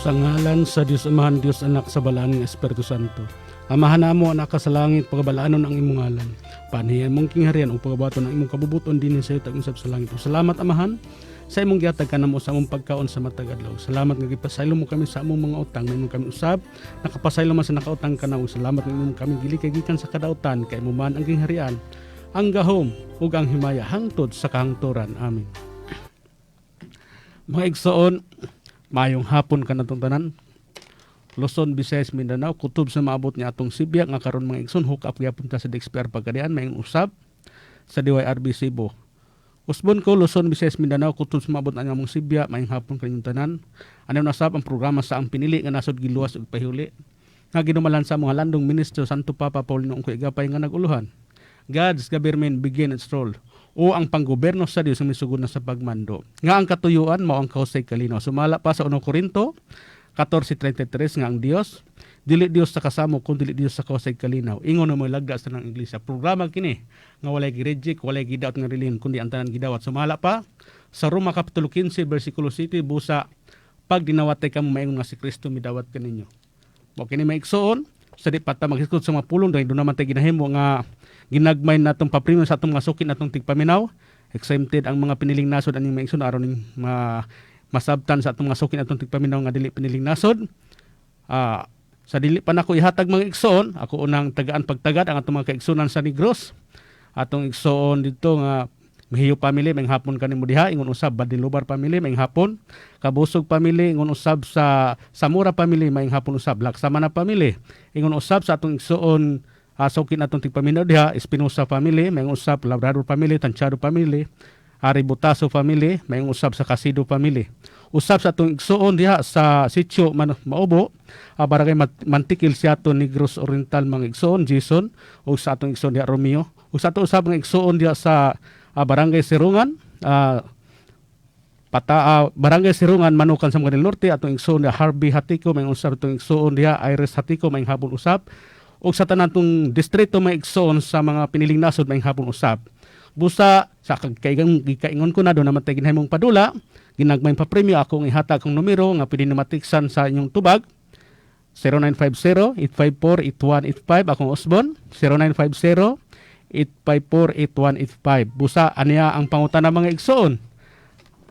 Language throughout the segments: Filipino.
Sa ngalan sa Diyos Amahan, Diyos Anak, sa balaan ng Espiritu Santo. Amahan namo anak ka sa langit, pagabalanon ang imong ngalan. Panihan mong kingharian o pagabaton ang imong kabubuton din sa iyo tag-usab sa langit. O salamat Amahan sa imong gihatag kanamo sa among pagkaon sa matag adlaw. Salamat nga gipasaylo mo kami sa among mga utang, mayroon kami usab nakapasaylo man sa nakautang kanaw. Salamat nga imong kami gili kay gikan sa kadautan kay imo man ang kingharian, ang gahom ug ang himaya hangtod sa kahangturan. Amen. Mga igsoon, mayong hapon kanatong tanan. Luzon, Visayas, Mindanao, kutob sa maabot niya atong Sibya nga karon mga igsoon hook up gyapon ta sa DXPR pagkadian mayong usab sa DYRB Cebu. Usbon ko Luzon, Visayas, Mindanao, kutob sa maabot ang among Sibya mayong hapon kaninyong tanan. Ano nasab ang programa sa ang pinili nga nasod giluwas ug pahuli nga ginumalan sa mga landong ministro Santo Papa Paulino ug igapay nga naguluhan. God's government begin its role, o ang panggoberno sa Dios ang misugod na sa pagmando. Nga ang katuyuan mao ang kahusay kalinaw. Sumala pa sa 1 Korinto 14:33 nga ang Dios dili Dios sa kasamo kun dili Dios sa kahusay kalinaw. Ingon na mo lagda sa nang iglesia. Programa kini nga walay gireject, walay gidawat nga relihiyon kundi ang tanan gidawat. Sumala pa sa Roma kapitulo 15 bersikulo 7 busa pag dinawatay kamo maingon nga si Kristo midawat kaninyo. Mo kini maigsoon sa di pata maghisgot sa mga pulong dahil doon naman tayo ginahimo nga ginagmay natong papremyo sa atong mga sukit natong tigpaminaw. Exempted ang mga piniling nasod aning maigsoon aron ning masabtan sa atong mga sukit natong tigpaminaw nga dili piniling nasod. Sa dili pa nako ihatag mga igsoon, ako unang tagaan pagtagad ang atong mga kaigsunan sa Negros. Atong igsoon dito nga Mahiyo family may hapon kanimo diha ingon usab Badilubar family may hapon, Kabusog family ingon usab sa Samura family may hapon usab, Laksamana family ingon usab sa atong igsoon sukit natong tigpaminaw diha Espinosa family may usab, Labrador family, Tanchado family, Aributaso family may usab sa Casido family. Usab sa atong igsoon diha sa Sitio Maubo, barangay Mantikil Siato, Negros Oriental mga igsoon Jason ug sa atong igsoon diha Romeo. Ug sa atong usab nga igsoon diha sa Barangay Sirungan, Barangay Sirungan, Manukan sa Manila Norte, atong igsoon diha Harvey Hatiko may usab atong igsoon diha Iris Hatiko may hapon usab. Ug sa tanan tong distrito may igsoon sa mga piniling nasod may hapon usab. Busa sa kaingon ko na do naman tay ginahimong padula, ginagmay pa premyo akong ihatag akong numero nga pwede na matiksan sa inyong tubag. 0950-854-8185 akong Osbon, 0950-854-8185. Busa aniya ang pangutana mga igsoon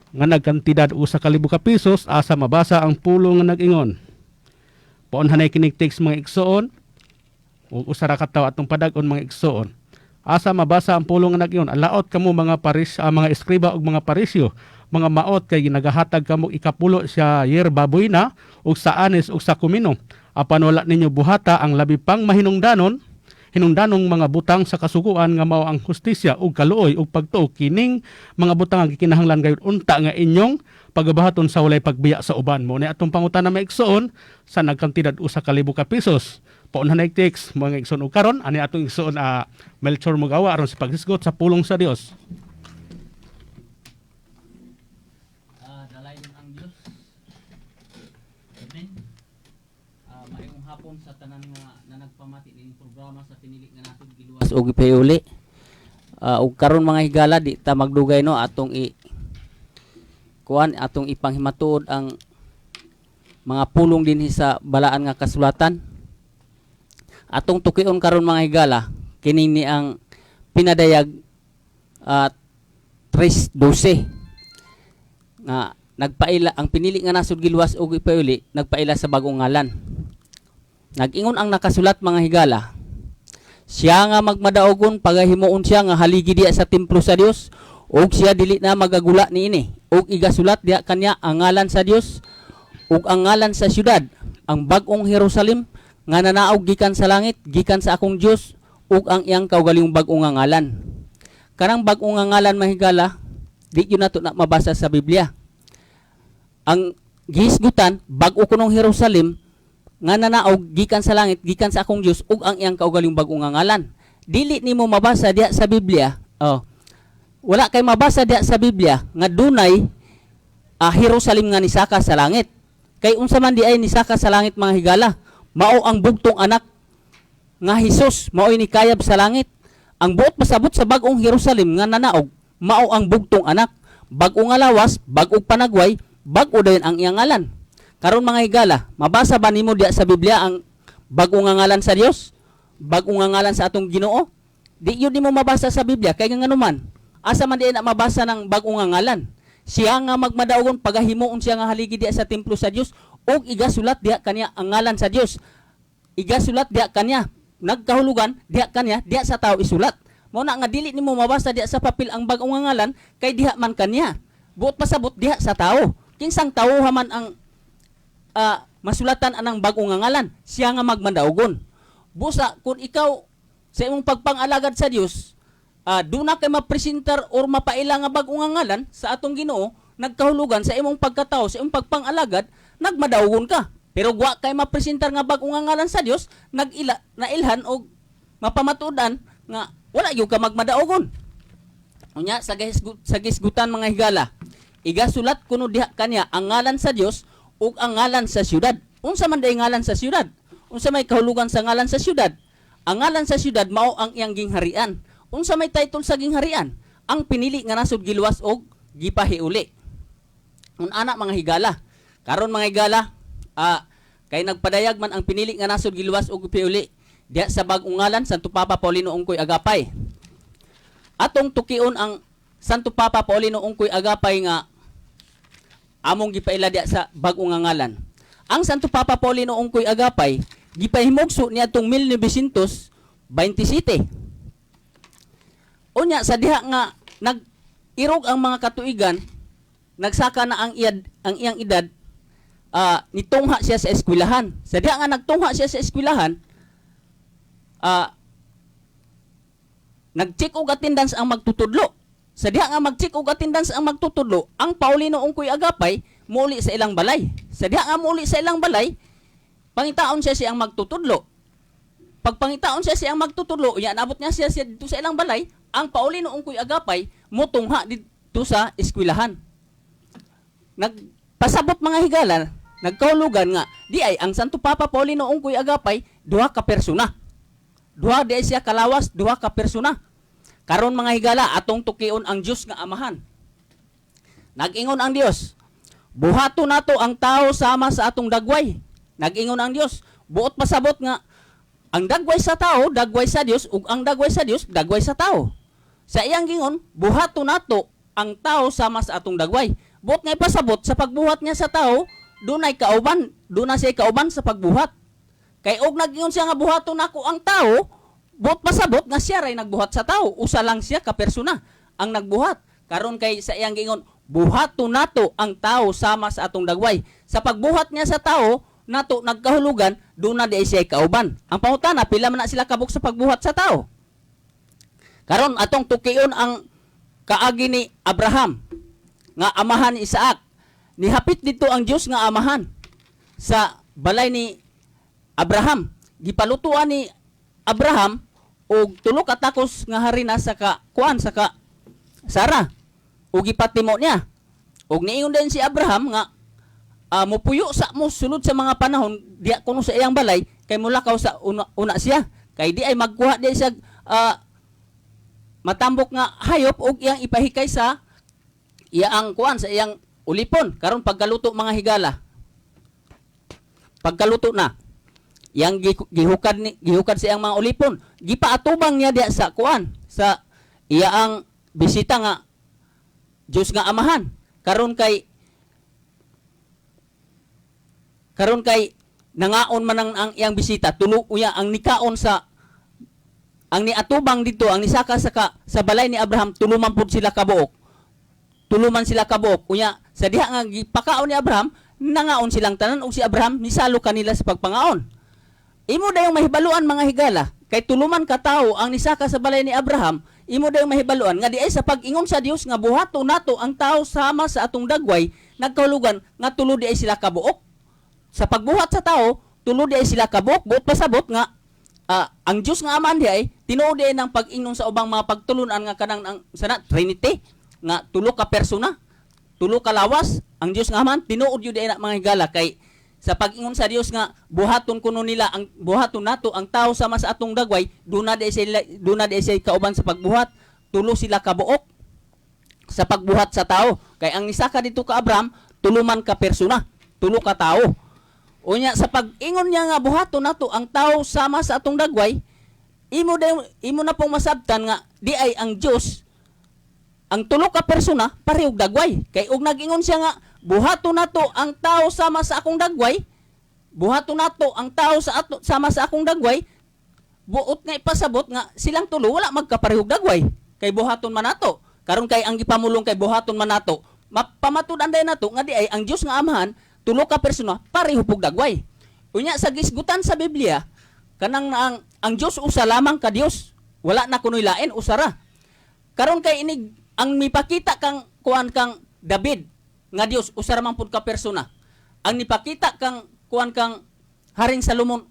nga nagkantidad usa ka libo ka pesos asa mabasa ang pulo nga nag-ingon. Poon hanay kinig text mga igsoon ug usa ra ka tawo atong padag-on mga igsoon. Asa mabasa ang pulong nga nag-ingon, alaot kamo mga mga eskriba ug mga parisyo, mga maot kay ginagahatag kamo ikapulo sa yerba buena ug sa anis ug sa kumino. Apan wala ninyo buhata ang labi pang hinungdanong mga butang sa kasuguan nga mao ang hustisya ug kaluoy ug pagtuo kining mga butang nga gikinahanglan gayud unta nga inyong pagabahaton sa walay pagbiya sa uban. Mo ni atong pangutana maigsoon sa nagkantidad usa ka libo ka pesos. Paunahan na text mga igsoon ug karon ani atong igsoon Melchor Mugawa aron sa paghisgot sa pulong sa Dios. Dalay ang Dios. Amen. Maayong hapon sa tanan nga nagpamati ning programa sa pinili nga natin giluwas og ipayuli. Ug karon mga higala di ta magdugay no atong atong ipanghimatuod ang mga pulong dinhi sa balaan nga kasulatan. Atong tukion karon mga higala kining ni ang pinadayag 3:12 nga nagpaila ang pinili nga nasud giluwas og ipayuli nagpaila sa bagong ngalan. Nag-ingon ang nakasulat mga higala, siya nga magmadaogon pagahimuon siya nga haligi diya sa templo sa Dios ug siya dili na magagula niini ug igasulat diya kanya ang ngalan sa Dios ug ang ngalan sa syudad, ang bag-ong Jerusalem nga nanaog gikan sa langit, gikan sa akong Dios ug ang iyang kaugalingong bag-o nga ngalan. Kanang bag-o nga ngalan mahigala, di yun nato na mabasa sa Biblia. Ang gihisgutan, bag-o kunong Jerusalem nga nanaog gikan sa langit, gikan sa akong Dios ug ang iyang kaugalingong bag-o nga ngalan. Dili nimo mabasa diya sa Biblia. Wala kay mabasa diya sa Biblia nga dunay Jerusalem nga nisaka sa langit. Kay unsa man di ay nisaka sa langit mga higala? Mao ang bugtong anak nga Hesus, mao'y nikayab sa langit. Ang buot pasabot sa bag-ong Jerusalem nga nanaog, mao ang bugtong anak. Bag-o nga lawas, bag-o panagway, bag-o dayon ang iyang ngalan. Karon mga higala, mabasa ba nimo diya sa Biblia ang bag-o nga ngalan sa Dios? Bag-o nga ngalan sa atong Ginoo? Di yun mo mabasa sa Biblia kay nga naman. Asa man di na mabasa ng bag-o nga ngalan? Siya nga magmadaogon pagahimuon siya nga haligi diya sa templo sa Dios ug igasulat diya kaniya ang ngalan sa Dios. Igasulat diya kaniya nagkahulugan diya kaniya diya sa tao isulat. Mao na nga dili nimo mabasa diya sa papel ang bag-o nga ngalan kay diha man kaniya. Buot pasabot diha sa tao. Kinsang tao man ang masulatan anang bag-o nga ngalan, siya nga magmandaogon. Busa kung ikaw sa imong pagpangalagad sa Dios, do na kay mapresentar or mapaila nga bag-o nga ngalan sa atong Ginoo, nagkahulugan sa imong pagkatao, sa imong pagpangalagad, nagmadaogon ka. Pero wa kay mapresentar nga bag-o nga ngalan sa Dios, nailhan og mapamatudan nga wala gyud ka magmadaogon. Unya sa gisgutan mga higala, igasulat kuno diha kaniya ang ngalan sa Dios ug ang ngalan sa syudad. Unsa man day ngalan sa syudad? Unsa may kahulugan sa ngalan sa syudad? Ang ngalan sa syudad mao ang iyang gingharian. Unsa may title sa gingharian? Ang pinili nga nasud giluwas og gipahiuli. Un ana mga higala. Karon mga higala, kay nagpadayag man ang pinili nga nasud giluwas og gipahiuli diha sa bag-o ngalan Santo Papa Paulino Ungkoy Agapay. Atong tukion ang Santo Papa Paulino Ungkoy Agapay nga among gipaila diya sa bag-o nga ngalan. Ang Santo Papa Paulino Ungkoy Agapay gipahimugso niadtong 1927. Unya sa diha nga nag-irog ang mga katuigan, nagsaka na ang iyang edad, nitungha siya sa eskwelahan. Sa diha nga nagtungha siya sa eskwelahan, nag-check og attendance ang magtutudlo. Sa diha nga mag-check og attendance ang magtutudlo, ang Paulino Ungkoy Agapay muli sa ilang balay. Sa diha nga muli sa ilang balay, pangitaon siya siyang magtutudlo. Pag pangitaon siya siyang magtutudlo, ya naabot niya siya dito sa ilang balay, ang Paulino Ungkoy Agapay mutungha dito sa eskwelahan. Nagpasabot mga higala, nagkahulugan nga di ay ang Santo Papa Paulino Ungkoy Agapay duha ka persona. Duha di siya kalawas, duha ka persona. Karon mga higala, atong tukion ang Dios nga Amahan. Nag-ingon ang Dios, buhato nato ang tao sama sa atong dagway. Nag-ingon ang Dios, buot pasabot nga ang dagway sa tao, dagway sa Dios, ug ang dagway sa Dios, dagway sa tao. Sa iyang gingon, buhato nato ang tao sama sa atong dagway. Buot nga pasabot sa pagbuhat niya sa tao, dunay kauban, duna siya kauban sa pagbuhat. Kay og nag-ingon siya nga buhato nako ang tao, buot pasabot nga siya ray nagbuhat sa tao, usa lang siya ka persona ang nagbuhat. Karon kay sa iyang gingon, buhato nato ang tao sama sa atong dagway. Sa pagbuhat niya sa tao, nato nagkahulugan, duna di siya kauban. Ang pangutana, pila man na sila kabuk sa pagbuhat sa tao. Karon atong tukion ang kaagi ni Abraham nga amahan ni Isaac. Nihapit dito ang Dios nga amahan sa balay ni Abraham. Gipalutuan ni Abraham og tulo ka takos nga harina sa kuan sa Sara. Og gipatimo niya. Og niingon din si Abraham nga mupuyo sa mo sulod sa mga panahon diya kuno sa iyang balay kay mulakaw sa una siya. Kay di ay magkuha di siya matambok nga hayop og iyang ipahikay sa iyang kuan sa iyang ulipon. Karon pagkaluto mga higala. Pagkaluto na yang gihukad sa iyang mga ulipon, gipaatubang niya diya sa kuan sa iyang bisita nga Dios nga amahan. Karon kay nangaon man ang iyang bisita, tulo uya ang nikaon sa ang niatubang dito, ang nisaka sa balay ni Abraham, tuluman pud sila kabuok. Tuluman sila kabuok. Unya sa diha nga gipakaon ni Abraham, nangaon silang tanan ug si Abraham nisalo kanila sa pagpangaon. Imo dayong mahibaluan mga higala, kay tuluman ka tawo ang nisaka sa balay ni Abraham, imo dayong mahibaluan nga di ay sa pag-ingon sa Dios nga buhato nato ang tawo sama sa atong dagway, nagkahulugan nga tulo di ay sila kabuok. Sa pagbuhat sa tawo, tulo di ay sila kabuok, buot pasabot nga ang Dios nga Amahan di ay tinuod di ay ng pag-ingnon sa ubang mga pagtulunan nga kanang ang sana Trinity nga tulo ka persona, tulo ka lawas, ang Dios nga Amahan tinuod yun di ay na mga higala kay sa pag-ingon sa Dios nga buhaton kuno nila ang buhaton nato ang tao sama sa atong dagway, duna di siya kauban sa pagbuhat, tulo sila kabuok sa pagbuhat sa tao. Kay ang nisaka dito ka Abraham, tuluman ka persona, tulo ka tawo. Unya sa pag-ingon niya nga buhaton nato ang tawo sama sa atong dagway, imo na pong masabtan nga di ay ang Dios ang tulo ka persona parehog dagway. Kay og nag-ingon siya nga buhaton nato ang tawo sama sa akong dagway, buhaton nato ang tawo sama sa akong dagway, buot nga ipasabot nga silang tulo wala magkaparehog dagway. Kay buhaton man nato. Karon kay ang gipamulong kay buhaton man nato, mapamatud anday nato nga di ay ang Dios nga Amahan tulo ka persona pareho pug dagway. Unya sa gisgutan sa Biblia kanang ang Dios usa lamang ka Dios. Wala na kunoy lain usara. Karon kay inig ang mipakita kang kuan kang David nga Dios usa ra man pud ka persona. Ang nipakita kang kuan kang Haring Salomon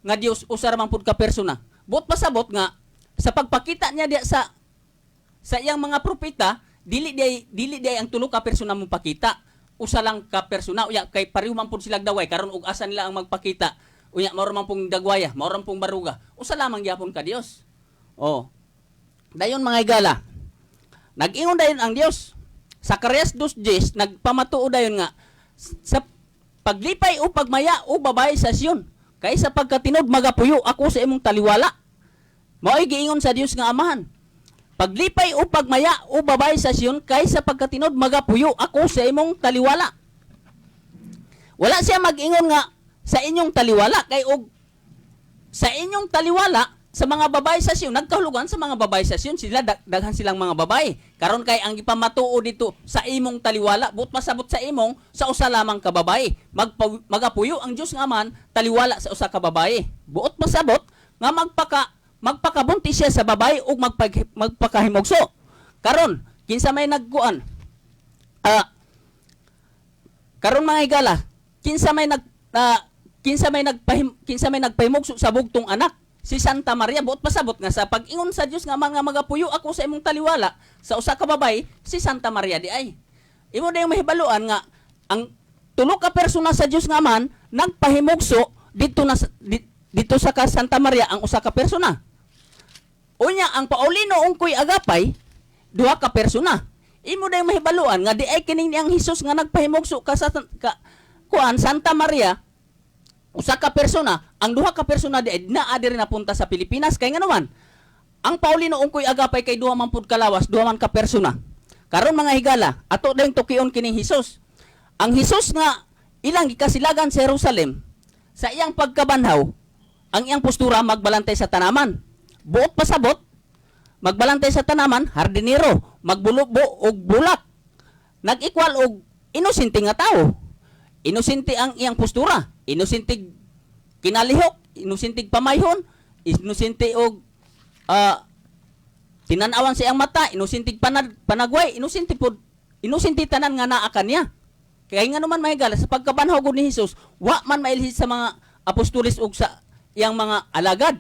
nga Dios usa ra man pud ka persona. Buot pasabot nga sa pagpakita niya diya sa iyang mga propeta dili day ang tulo ka persona mo pakita. Usa lang ka persona unya kay pareho man pud sila daway karon ug asa nila ang magpakita. Unya mao man pong dagwaya, mao pong baruga. Usa lamang gyapon ka Dios. Oh. Dayon mga higala. Nag-ingon dayon ang Dios. Zacarias 2:10 nagpamatuod dayon nga sa paglipay o pagmaya o babae sa Sion, kay sa pagkatinod magapuyo ako sa imong taliwala. Mao'y giingon sa Dios nga Amahan. Paglipay o pagmaya o babae sa Sion, kay sa pagkatinod magapuyo ako sa imong taliwala. Wala siya mag-ingon nga sa inyong taliwala, kay og sa inyong taliwala sa mga babae sa Sion, nagkahulugan sa mga babae sa Sion, sila daghan silang mga babae. Karon kay ang ipamatuo dito sa imong taliwala, buot masabot sa imong sa usa lamang ka babae. Magapuyo ang Dios nga Amahan taliwala sa usa ka babae. Buot masabot nga magpakabunti siya sa babae ug magpakahimugso. Karon kinsa may nagkuan? Karon mga higala, kinsa may nagpahimugso sa bugtong anak? Si Santa Maria. Buot pasabot nga sa pag-ingon sa Dios nga mga magapuyo ako sa imong taliwala sa usa ka babae, si Santa Maria di ay. Imo dayong mahibaluan nga ang tulo ka persona sa Dios nga man nagpahimugso dito sa ka Santa Maria ang usa ka persona. Unya ang Paulino ungkoy agapay duha ka persona. Imo dayong mahibaluan nga di ay kining ang Hesus nga nagpahimugso ka sa Santa Maria usa ka persona. Ang duha ka persona di ay naa diri napunta sa Pilipinas kay nganoman ang Paulino ungkoy agapay kay duha man pud kalawas, duha man ka persona. Karon mga higala, ato dayong tukion kining Hesus. Ang Hesus nga ilang gikasilagan sa Jerusalem, sa iyang pagkabanhaw, ang iyang postura magbalantay sa tanaman. Buot pasabot, magbalantay sa tanaman, hardinero, magbulobo og bulak. Nag-equal og inosente nga tao. Inosente ang iyang postura, inosente kinalihok, inosente pamayhon, inosente og tinan-awan sa iyang mata, inosente panagway, inosente tanan nga naa kaniya. Kaya nga naman mahigala sa pagkabanhaw gud ni Hesus, wa man mailhis sa mga apostoles ug sa iyang mga alagad.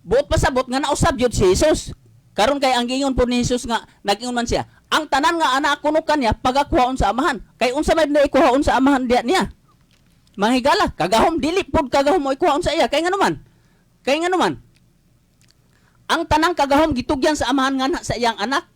Buot pasabot nga nausab yun si Hesus. Karon kay ang gingon po ni Hesus nga nag-ingon man siya, ang tanan nga anak kuno kanya pagakuhaon sa Amahan. Kay unsa may ikuhaon sa Amahan diya niya? Mahigala, kagahom dili pod kagahom mo ikuhaon sa iya. Kay nga naman. Ang tanang kagahom gitugyan sa Amahan nga sa iyang anak.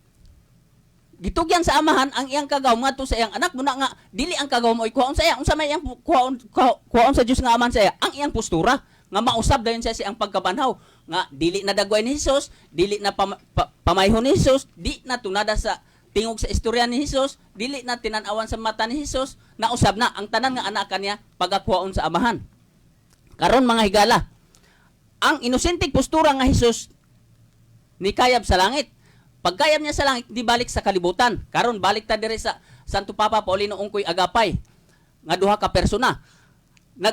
Gitugyan sa Amahan ang iyang kagahom ngadto sa iyang anak, muna nga dili ang kagahom mo ikuhaon sa iya. Unsa may iyang kuhaon sa Dios nga Amahan sa iya? Ang iyang postura nga mausab dayon siya ang pagkabanhaw nga dili na dagway ni Hesus, dili na pamayhon ni Hesus, di na tunada sa tingog sa istorya ni Hesus, dili na tinan-awan sa mata ni Hesus, nausab na ang tanan nga anak kaniya pagakuhaon sa Amahan. Karon mga higala, ang inosenteng postura nga Hesus ni kayab sa langit. Pagkayab niya sa langit, di balik sa kalibutan. Karon balik ta dire sa Santo Papa Paulino ungkoy agapay nga duha ka persona.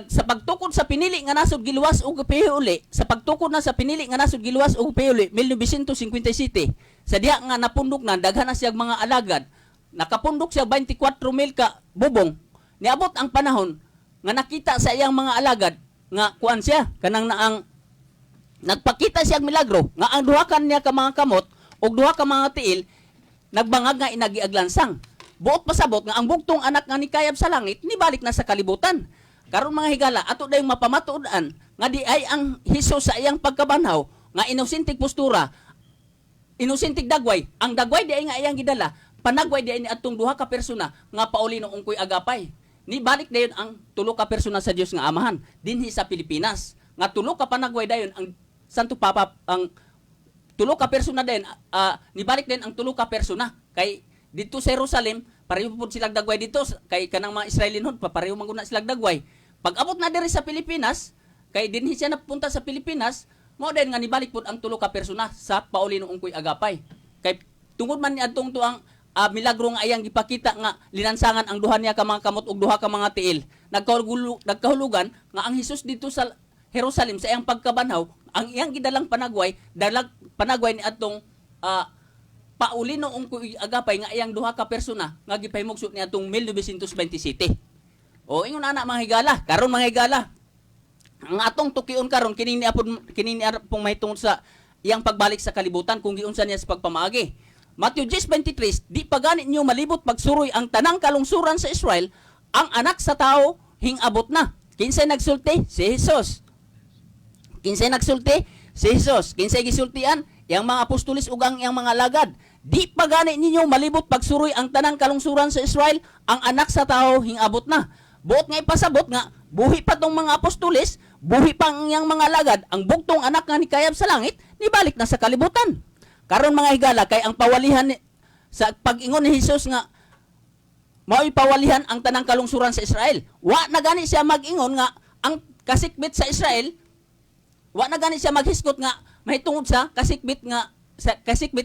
Sa pagtukod sa pinili nga nasod giluwas og piuli, sa pagtukod na sa pinili nga nasod giluwas og piuli 1957, sa diha nga napundok na daghan na siyang mga alagad, nakapundok siya 24,000 ka bubong. Niabot ang panahon nga nakita sa iyang mga alagad nga kuan siya kanang naang nagpakita siya milagro nga ang duha kan niya ka mga kamot ug duha ka mga tiil nagbangag nga inagiaglansang. Buot pasabot nga ang bugtong anak nga ni kayab sa langit nibalik na sa kalibutan. Karon mga higala, ato dayong mapamatuodan nga di ay ang Hesus sa iyang pagkabanhaw nga inosentig postura, inosentig dagway. Ang dagway di ay nga iyang gidala, panagway di ay ni atong duha ka persona nga Paulino ungkoy agapay. nibalik dayon ang tulo ka persona sa Dios nga Amahan dinhi sa Pilipinas. Nga tulo ka panagway dayon ang Santo Papa, ang tulo ka persona din, nibalik din ang tulo ka persona. Kay dito sa Jerusalem, pareho po silang dagway dito, kay kanang mga Israelinhon, pareho manguna silang dagway. Pag abot na diri sa Pilipinas, kay dinhi siya napunta sa Pilipinas, mao din nga nibalik pud ang tulo ka persona sa Paulino Ungkoy Agapay. Kay tungod man ni adtong tuang milagro nga ayang gipakita nga linansangan ang duha niya ka mga kamot ug duha ka mga tiil. Nagkahulugan nga ang Hesus dito sa Jerusalem sa iyang pagkabanhaw, ang iyang gidalang panagway, dalag panagway ni atong Paulino Ungkoy Agapay nga iyang duha ka persona nga gipahimugso ni atong 1927. O ingon ana mga higala, karon mga higala, ang atong tukion karon kining ni pong mahitungod sa iyang pagbalik sa kalibutan kung giunsa niya sa pagpamaagi. Matthew 10:23, di pagani niyo malibot pagsuroy ang tanang kalungsuran sa Israel, ang anak sa tao hingabot na. Kinsay nagsulti? Si Jesus. Kinsay nagsulti? Si Jesus. Kinsay gisultian? Yang mga apostolis ug ang yang mga lagad. Di pagani ninyo malibot pagsuroy ang tanang kalungsuran sa Israel, ang anak sa tao hingabot na. Buot nga ipasabot nga, buhi pa tong mga apostolis, buhi pa ang yang mga lagad, ang bugtong anak nga nikayab sa langit, nibalik na sa kalibutan. Karon mga higala, kay ang pawalihan sa pag-ingon ni Jesus nga, mao'y pawalihan ang tanang kalungsuran sa Israel. Wa na gani siya mag-ingon nga, ang kasikbit sa Israel, wa na gani siya maghiskot nga, mahitungod sa kasikbit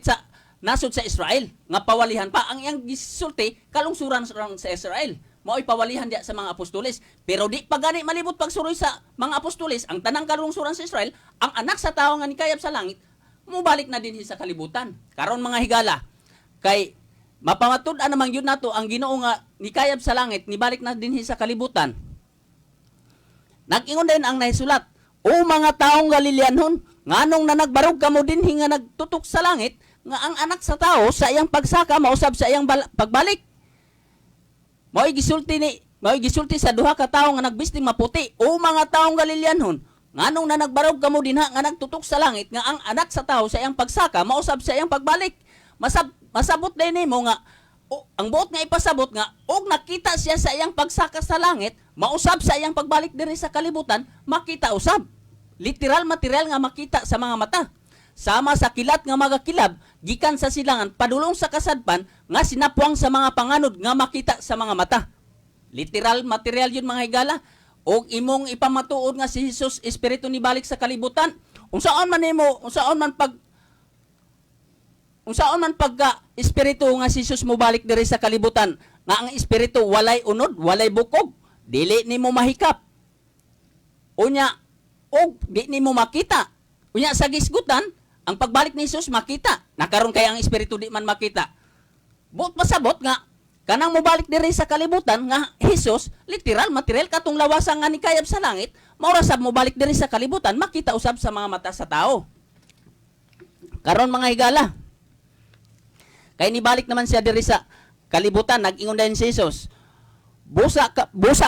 sa nasod sa Israel, nga pawalihan pa. Ang iyang gisulti, kalungsuran sa Israel. Mao'y pawalihan diya sa mga apostolis. Pero di pa gani malibot pagsuroy sa mga apostolis, ang tanang kalungsuran sa Israel, ang anak sa tao nga nikayab sa langit, mubalik na din sa kalibutan. Karon mga higala, kay mapamatud-an namang yun nato ang Ginoo nga nikayab sa langit, nibalik na din sa kalibutan. Nag-ingon din ang nahisulat, o mga taong Galileanhon, nganong na nagbarog kamo din nga nagtutok sa langit, nga ang anak sa tao sa iyang pagsaka mausab sa iyang pagbalik. Mao'y gisulti sa duha ka tawo nga nagbisting maputi, o mga taong Galileanhon, nganong na nagbarog kamo dinha nga nagtutok sa langit, nga ang anak sa tao sa iyang pagsaka mausab sa iyang pagbalik. Masabot din nimo nga ang buot nga ipasabot nga og nakita siya sa iyang pagsaka sa langit, mausab sa iyang pagbalik diri sa kalibutan, makita usab. Literal material nga makita sa mga mata. Sama sa kilat nga magakilab gikan sa silangan padulong sa kasadpan nga sinapuang sa mga panganod nga makita sa mga mata. Literal material yun mga higala. Og imong ipamatuod nga si Jesus espiritu ni balik sa kalibutan. Unsaon man pagka espiritu nga si Jesus mo balik diri sa kalibutan, nga ang espiritu walay unod, walay bukog, dili nimo mahikap. Unya og di nimo makita. Unya sa gisgutan, ang pagbalik ni Jesus makita. Nakaroon kay ang espiritu di man makita. Buot pasabot nga kanang mobalik diri sa kalibutan nga Jesus, literal material katong lawasang nga nikayab sa langit, maura sab mobalik diri sa kalibutan, makita usab sa mga mata sa tao. Karon mga higala, kay nibalik naman siya diri sa kalibutan, nag-ingon din si Jesus, busa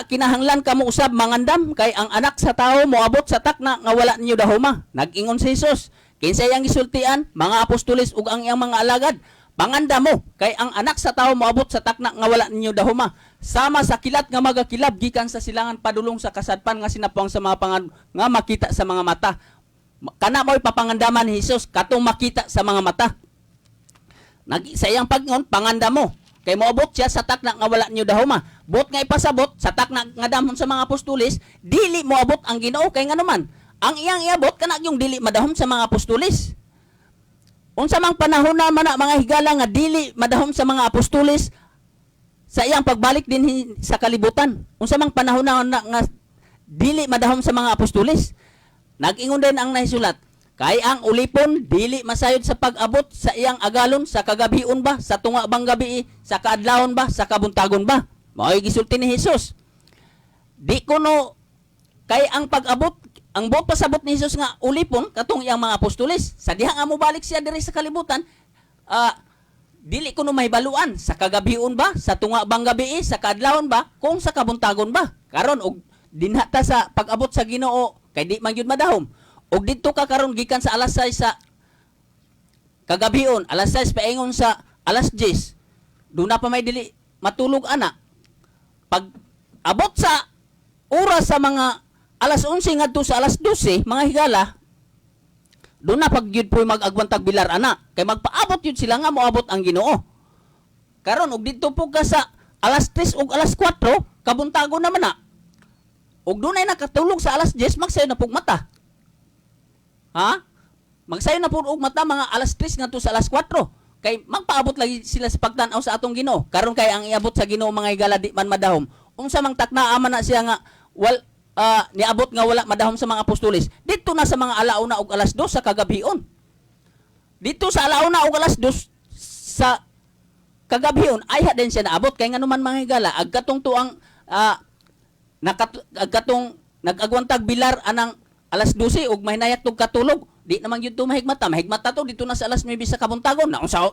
kinahanglan kamo usab mangandam, kay ang anak sa tao moabot sa takna nga wala ninyo dahuma. Nag-ingon si Jesus, kinsay ang gisultian, mga apostolis ug ang iyang mga alagad, panganda mo, kay ang anak sa tao moabot sa takna nga wala ninyo dahuma. Sama sa kilat nga magakilab gikan sa silangan padulong sa kasadpan nga sinapuang sa mga pangan nga makita sa mga mata. Kana mo'y papangandaman ni Jesus katong makita sa mga mata. Sa iyang pagnon panganda mo, kay moabot siya sa takna nga wala ninyo dahuma. Bot nga ipasabot sa takna nga damon sa mga apostolis, dili moabot ang Ginoo kay nganuman. Ang iyang iabot kana yung dili madahom sa mga apostolis. Unsa mang panahon na man mga higala nga dili madahom sa mga apostolis sa iyang pagbalik din sa kalibutan. Unsa mang panahon na nga dili madahom sa mga apostolis. Nag-ingon din ang nahisulat, kay ang ulipon dili masayod sa pag-abot sa iyang agalon sa kagabion ba, sa tunga bang gabi, sa kaadlawon ba, sa kabuntagon ba. Mao'y gisulti ni Jesus. Di kuno kay ang pag-abot, ang buot pasabot ni Jesus nga ulipon katong iyang mga apostolis. Sa diha nga mobalik siya diri sa kalibutan, dili kuno mahibaluan sa kagabion ba, sa tunga bang gabi, sa kaadlawon ba, kung sa kabuntagon ba. Karon og dinhata sa pag-abot sa Ginoo kay di man gyud madahom. Og didto ka karon gikan sa alas 6 sa kagabion, alas 6 paingon sa alas 10. Do na pa may dili matulog ana. abot sa oras sa mga alas 11 ngadto sa alas 12 mga higala, doon na pag yun po mag-agwantag bilar ana, kay magpaabot yun sila nga moabot ang Ginoo. Karon og dito po ka sa alas 3 ug alas 4, kabuntago naman na. Og doon ay nakatulog sa alas 10, magsayo na pug mata. Ha? Magsayo na pug og mata mga alas 3 ngadto sa alas 4. Kay magpaabot lagi sila sa pagtan-aw sa atong Ginoo. Karon kay ang iabot sa Ginoo mga higala di man madahom. Unsa mang taknaa man na siya nga niabot nga wala madahom sa mga apostoles. Dito na sa mga alauna og alas 2 sa kagabhion. Dito sa alauna og alas 2 sa kagabhion ay din siya naabot kay nganuman mga higala agkatong tuang agkatong nagagwantag bilar anang alas 12 ug mahinayat tog katulog. Di naman gyud to mahigmata to dito na sa alas 9 sa kabuntagon. Na unsa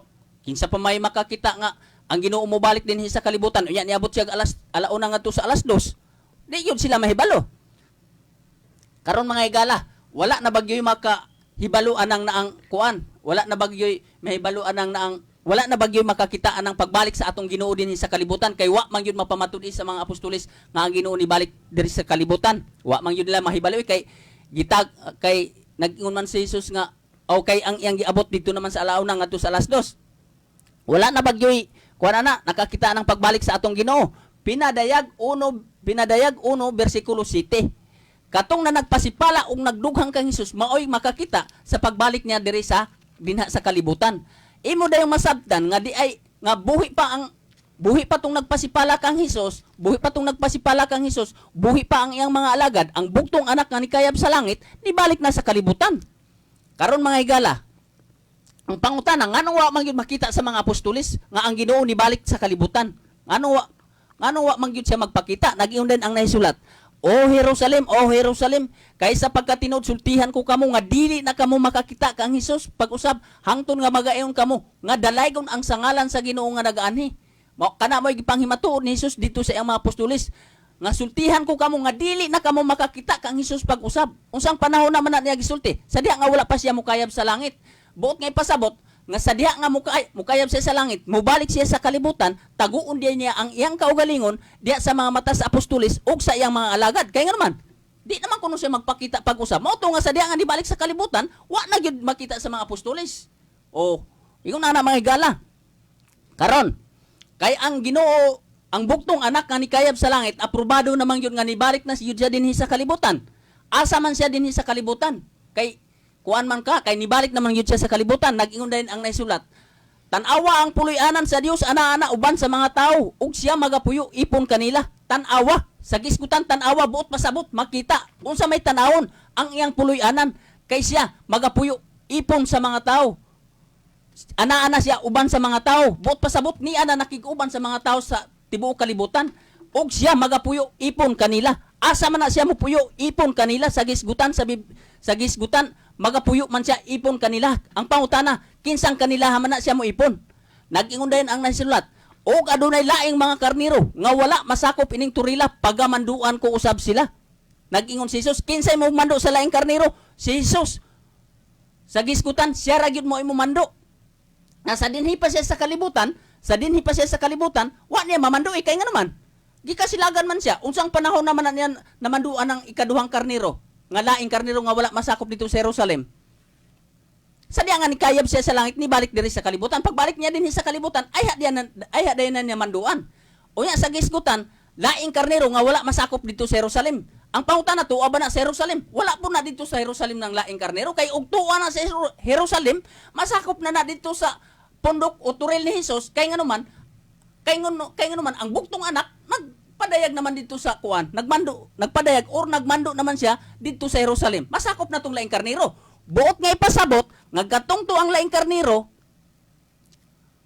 kinsa pa may makakita nga ang Ginoo mo balik din sa kalibutan. Unya niabot siya alauna ngadto sa alas 2. Di yun sila mahibalo. Karon mga higala, wala na bagyoy makahibalo anang naang kuan. Wala na bagyoy mahibalo anang naang wala na bagyoy makakita anang pagbalik sa atong Ginoo din sa kalibutan kay wa man gyud mapamatud-i sa mga apostoles nga ang Ginoo ni balik diri sa kalibutan. Wa man gyud nila mahibalo kay gitag kay nag-ingon man si Jesus nga okay ang iyang giabot dito naman sa alauna ngadto sa alas 2. Wala na bagyoy kuan na nakakita anang pagbalik sa atong Ginoo. Pinadayag 1 bersikulo 7. Katong na nagpasipala og nagdughang kang Hesus maoy makakita sa pagbalik niya diri sa dinha sa kalibutan. Imo dayong masabtan nga di ay nga buhi pa tong nagpasipala kang Hesus, buhi pa ang iyang mga alagad, ang bugtong anak nga nikayab sa langit, nibalik na sa kalibutan. Karon mga higala, ang pangutana ngano wa man gyud makita sa mga apostoles nga ang Ginoo nibalik sa kalibutan? Ngano wa man gyud siya magpakita? Nag-iyon din ang nahisulat. O Jerusalem, kaysa pagkatinod sultihan ko kamo nga dili na kamo makakita kang Hesus pag-usab hangtod nga magayon kamo nga dalaygon ang sangalan sa Ginoo nga nagaanhi. Mao kana mo'y gipanghimatuon ni Hesus dito sa iyang mga apostoles nga sultihan ko kamo nga dili na kamo makakita kang Hesus pag-usab. Unsang panahon naman na niya gisulti? Sa diha nga wala pa siya mukayab sa langit. Buot nga ipasabot nga sa diha nga mukayab siya sa langit, mubalik siya sa kalibutan, taguon niya ang iyang kaugalingon diha sa mga mata sa apostoles ug sa iyang mga alagad. Kay nga naman, di naman kuno siya magpakita pag-usab. Mao to nga sa diha nga dibalik sa kalibutan, wa na gyud makita sa mga apostoles. O, ingon na mga higala. Karon, kay ang Ginoo, ang bugtong anak nga nikayab sa langit, aprobado naman yun nga nibalik na siya dinhi sa kalibutan. Asa man siya dinhi sa kalibutan. Kay kuan man ka, kay nibalik naman yun siya sa kalibutan. Nag-ingon din ang naisulat. Tanawa ang puloy-anan sa Dios ana-ana uban sa mga tao, ug siya magapuyo ipon kanila. Tanawa, sa gisgutan tanawa buot pasabot makita unsa may tanawon ang iyang puloy-anan kay siya magapuyo ipon sa mga tao. Ana-ana siya uban sa mga tao, buot pasabot ni ana nakig-uban sa mga tao sa tibuok kalibutan, ug siya magapuyo ipon kanila. Asa man na siya mopuyo ipon kanila sa gisgutan sa gisgutan magapuyo man siya ipon kanila. Ang pangutana, kinsang kanila man na siya mo ipon? Nag-ingon din ang nasulat, og adunay laing mga karniro nga wala masakop ining turila pagamanduan ko usab sila. Nag-ingon si Jesus, kinsay mo mando sa laing karniro? Si Jesus. Sa gisgutan siya ra gyud mo imo mando. Nasa dinhi pa siya sa kalibutan, wa niya mamando kay nga naman. Gikasilagan man siya. Unsang panahon naman na niya namanduan ang ikaduhang karniro? Nga laing karniro nga wala masakop dito sa Jerusalem. Sa diya nga nikayab siya sa langit, ni balik diri sa kalibutan. Pagbalik niya din sa kalibutan, ay hadiyan na niya manduan. O ya sa gisgutan, laing karniro nga wala masakop dito sa Jerusalem. Ang pangutan na tuwa ba na sa Jerusalem? Wala po na dito sa Jerusalem ng laing karniro. Kay og tuwa na sa Jerusalem, masakop na dito sa pundok o turil ni Jesus. Kay nga naman, ang buktong anak, nagpadayag naman dito sa kuan, nagmando naman siya dito sa Jerusalem. Masakop na tong laing karniro. Buot nga ipasabot, ngagkatong to ang laing karniro,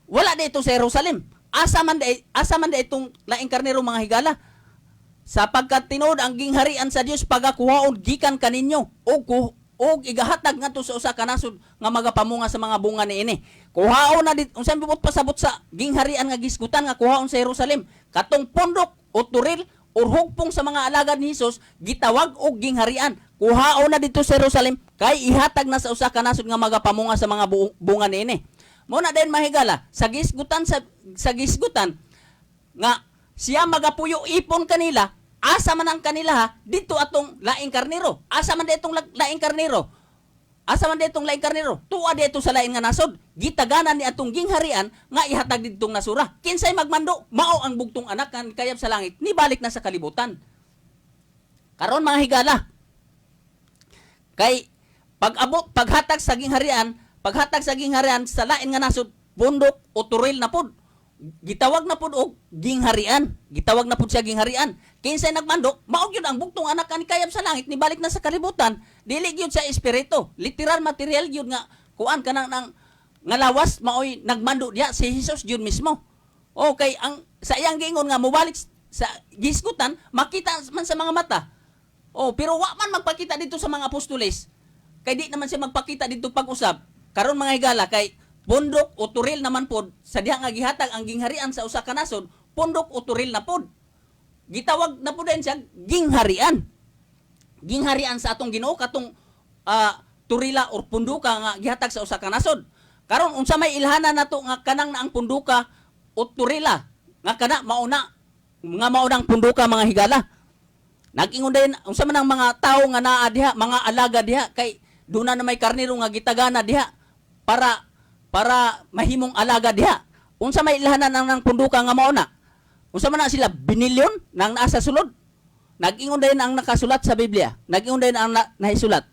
wala dito sa Jerusalem. Asa man da itong laing karniro mga higala. Sapagkat tinuod ang gingharian sa Dios pagakuhaon gikan kaninyo og igahatag ngadto sa usa ka nasod nga magapamunga sa mga bunga niini. Kuhaon na dit unsa bibot pasabot sa gingharian nga gisgutan nga kuhaon sa Jerusalem. Katong pundok o turil o hugpong sa mga alagad ni Hesus gitawag og gingharian. Kuhaon na dito sa Jerusalem kay ihatag na sa usa ka nasod nga magapamunga sa mga bunga niini. Mo na din mahigala sa gisgutan nga siya magapuyo ipon kanila, asa man ang kanila ha, dito atong laing karnero. Asa man ditong laing karnero. Asa man ditong laing karnero. Tuwa dito sa laing nga nasod. Gitaganan ni atong gingharian nga ihatag ditong nasura. Kinsay magmando, mao ang bugtong anak kan kayab sa langit, nibalik na sa kalibutan. Karon mga higala, kay paghatag sa gingharian sa lain nga nasod, bundok o turil na pod. Gitawag na pod og gingharian. Gitawag na pod siya gingharian. Kinsay nagmando, mao gyud ang bugtong anak kan kayab sa langit, nibalik na sa kalibutan. Dili gyud sa espiritu, literal material gyud nga kuan kanang nang nga lawas maoy nagmando diha si Jesus gyud mismo. Okay, ang sa iyang giingon nga mobalik sa gisgutan, makita man sa mga mata. Pero wa man magpakita dito sa mga apostoles. Kay di naman siya magpakita dito pag-usab. Karon mga higala, kay pundok o turil naman pod sa diha nga gihatag ang gingharian sa usa ka nasod, pundok o turil na pod. Gitawag na pod din siya gingharian. Gingharian sa atong Ginoo katong turila or punduka nga gihatag sa usa ka nasod. Karon unsa may ilhanan nato nga kanang na ang punduka o turila nga kana maunang punduka mga higala. Nag-ingon din unsa man ang mga tawo nga naa diha, mga alaga diha, kay duna na may karnero nga gitagana diha para mahimong alaga diha. Unsa may ilhanan ng punduka nga mauna? Unsa man na sila binilyon nang naa sa sulod? Nag-ingon din ang nakasulat sa Biblia. Nag-ingon din ang nahisulat.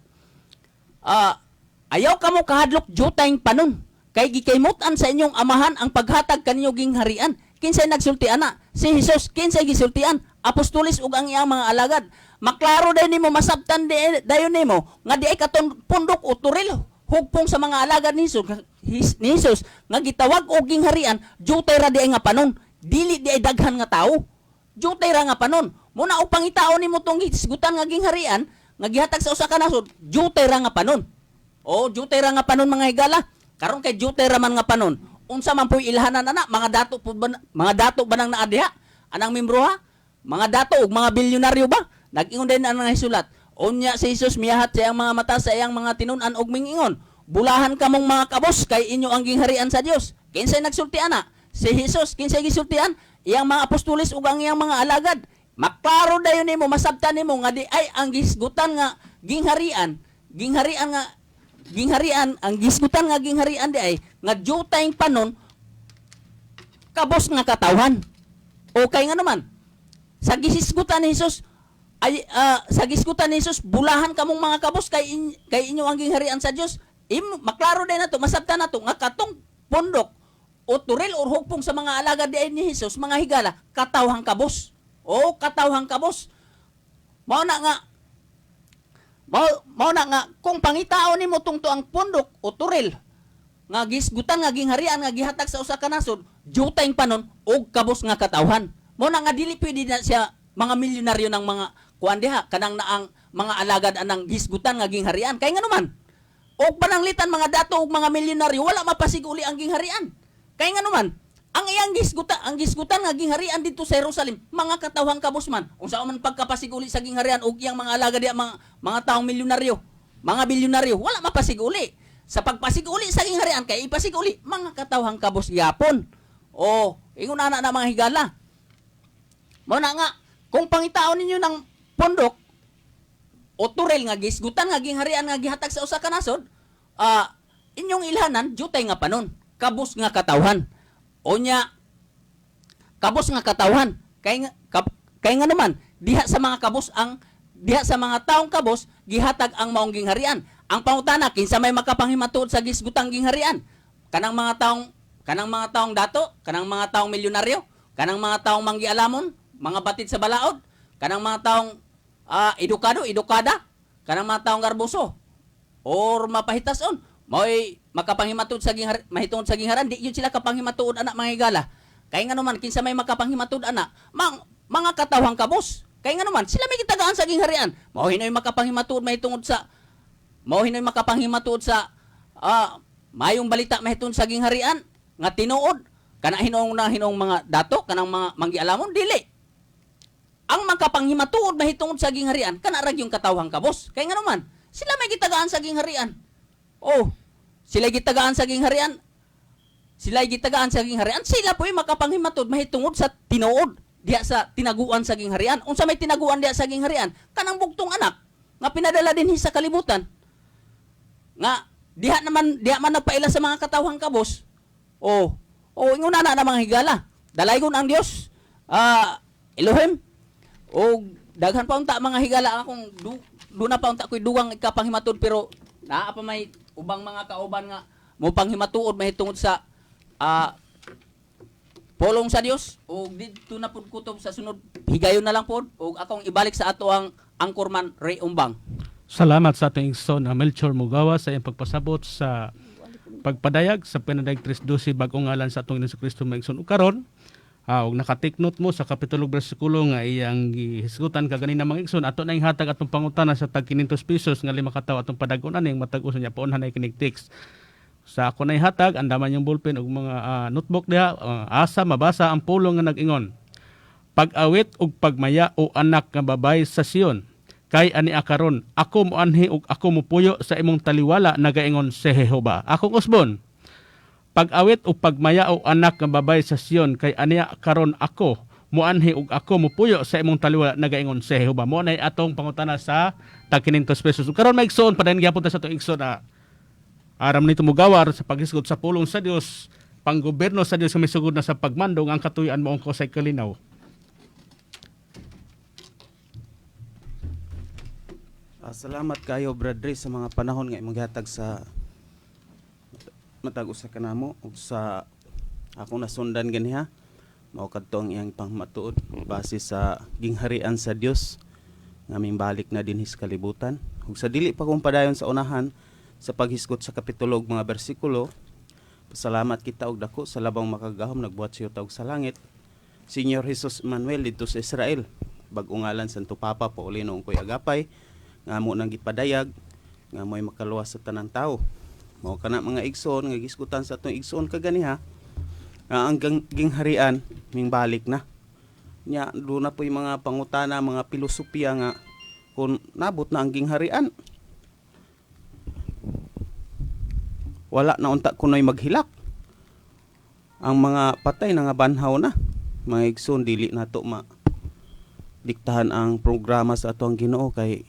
Ayaw kamo kahadlok jutayng panon, kay gikaymutan sa inyong amahan ang paghatag kanyo gingharian. Kinsay nagsultian na? Si Jesus. Kinsay gisultian? Apostolis ug ang iyang mga alagad. Maklaro day nimo, masabtan dayon nimo nga di ay katon pundok o turil hugpong sa mga alagad ni Jesus nga gitawag og gingharian, jutay ra di ay nga panon. Dili di ay daghan nga tawo. Jutay ra nga panon. Muna og pangitaon nimo tong hisgutan nga gingharian nga gihatag sa usa ka nasod, jutay ra nga panon. Jutay ra nga panon mga higala. Karon kay jutay ra man nga panon. Unsa man po'y ilhanan ana, mga dato ba nang naa diha? Anang membro ha? Mga dato ug mga bilyonaryo ba? Nag-ingon din ang nahisulat. Unya si Jesus miyahat sa iyang mga mata sa iyang mga tinun-an og mingingon. Bulahan kamong mga kabos kay inyo ang gingharian sa Dios. Kinsay nagsultian na? Si Jesus. Kinsay gisultian? Iyang mga apostoles ug ang iyang mga alagad. Maklaro dayon nimo, masabtan nimo nga di ay ang gisgutan nga gingharian ang gisgutan nga gingharian di ay nga jutayng panon kabos nga katawhan. Okay nga naman. Sa gisgutan ni Jesus bulahan kamong mga kabos kay inyo ang gingharian sa Dios. Maklaro din nato, masabtan nato nga katong pundok o turil or hugpong sa mga alagad di ay ni Jesus, mga higala, katawhang kabos. Katawhang kabos. Mao na nga kung pangitaon nimo tungto ang pundok o turil nga gisgutan nga gingharian nga gihatag sa usa ka nasod, jutayng panon og kabos nga katawhan. Mao na nga dili pwede na siya mga milyonaryo ng mga kuan diha kanang naang mga alagad anang gisgutan nga gingharian. Kay nganuman og pananglitan mga dato og mga milyonaryo wala mapasiguli ang gingharian. Kay nganuman ang iyang gisgutan nga gingharian dito sa Jerusalem, mga katawhang kabos man. Unsa man pagkapasiguli sa gingharian og iyang mga alagad diha, mga taong milyonaryo, mga bilyonaryo, wala mapasiguli. Sa pagpasiguli sa gingharian kay ipasiguli mga katawhang kabos gyapon. Ingon ana na mga higala. Mao na nga kung pangitaon ninyo ng pundok o turel nga gisgutan nga gingharian nga gihatag sa usa ka nasod, inyong ilhanan jutay nga panon, kabos nga katawhan. Onya kabos nga katawhan. Kay nga naman diha sa mga taong kabos gihatag ang maong gingharian. Ang pangutana, kinsa may makapanghimatod sa gisgutang gingharian? Kanang mga taong dato, kanang mga taong milyonaryo, kanang mga taong manggialamon, mga batid sa balaod, kanang mga taong edukada, kanang mga taong garboso or mapahitason, mo'y makapanghimatod sa mahitungod sa gingharian, di yun sila kapanghimatod anak mga higala. Kaya nga naman kinsa may makapanghimatod anak, mga katawhang kabos. Kaya nga naman sila may gitagaan sa gingharian. Mao hinoy makapanghimatod sa mayong balita mahitungod sa gingharian nga tinuod kana hinong mga dato kanang mga manggialamon dili. Ang makapanghimatod mahitungod sa gingharian kana ra yung katawhang kabos. Kaya nga naman sila may gitagaan sa gingharian. Sila gitagaan sa gingharian. Sila po'y makapanghimatod mahitungod sa tinuod. diha sa tinaguan sa gingharian. Unsa may tinaguan diha sa gingharian? Kanang bugtong anak nga pinadala dinhi sa kalibutan. Nga diha man nagpaila sa mga katawhang kabos. Ingon na mga higala. Dalaygon ang Dios. Elohim. Daghan pa unta mga higala akong duna pa unta ko'y duwang ikapanghimatod, pero naa pa may ubang mga kauban nga mo panghimatuod mahitungod sa polong sa Dios, o dito na pud kutob sa sunod higayon na lang pod, o akong ibalik sa ato ang Anchorman Ray Umbang. Salamat sa ating igsoon na Melchor Mugawa sa iyang pagpasabot sa pagpadayag sa Pinadayag 3:12 bagong ngalan sa atong Jesucristo maigsoon karon. Og naka-take note mo sa kapitulo bersikulo nga iyang gihisgutan kaganina mga igsoon, ato na ing hatag atong pangutana sa tag 500 pesos nga 5 ka tawo atong padagon aning matag-usa niya paunhan ay kinig text. Sa ako na hatag andaman yung ballpen og mga notebook diha, asa mabasa ang pulong nga nag-ingon. Pag-awit ug pagmaya o anak nga babay sa Sion, kay ani akaron ako mo anhi ug ako mo puyo sa imong taliwala, nagaingon si Jehova. Akong usbon, pag-awit o pagmaya o anak nga babay sa Sion, kay aniya karon ako muanhi ug ako mupuyo sa imong taliwala, nagaingon si Jehova. Mo nay atong pangutana sa tag 500 pesos. Karon maigsoon padayon gyapon ta sa atong igsoon na aram nito mugawar sa paghisgot sa pulong sa Dios, panggobyerno sa Dios nga misugod na sa pagmandong ang katuy-an mo ko sa kalinaw. Salamat kayo Bradre sa mga panahon nga imong gihatag sa matag usa ka namo ug sa akong nasundan ganiha mao kadto ang iyang pangmatuod base sa gingharian sa Dios nga mimbalik na dinhi sa kalibutan. Ug sa dili pa kong padayon sa unahan sa paghisgot sa kapitulo ug mga bersikulo, pasalamat kita og dako sa labang makagahom nagbuhat sa yuta og sa langit, Señor Jesus Emmanuel dito sa Israel. Bag-o ngalan Santo Papa Paulino ungkoy agapay nga mo nang gipadayag nga mo'y makaluwas sa tanang tao. Mao kana mga igsoon nga gisgutan sa atong igsoon kaganiha nga ang gingharian mingbalik na. Nya do na po'y mga pangutana, mga pilosopiya nga kung nabot na ang gingharian, wala na unta kunoy maghilak. Ang mga patay na nga banhaw na. Mga igsoon dili nato diktahan ang programa sa atong Ginoo, kay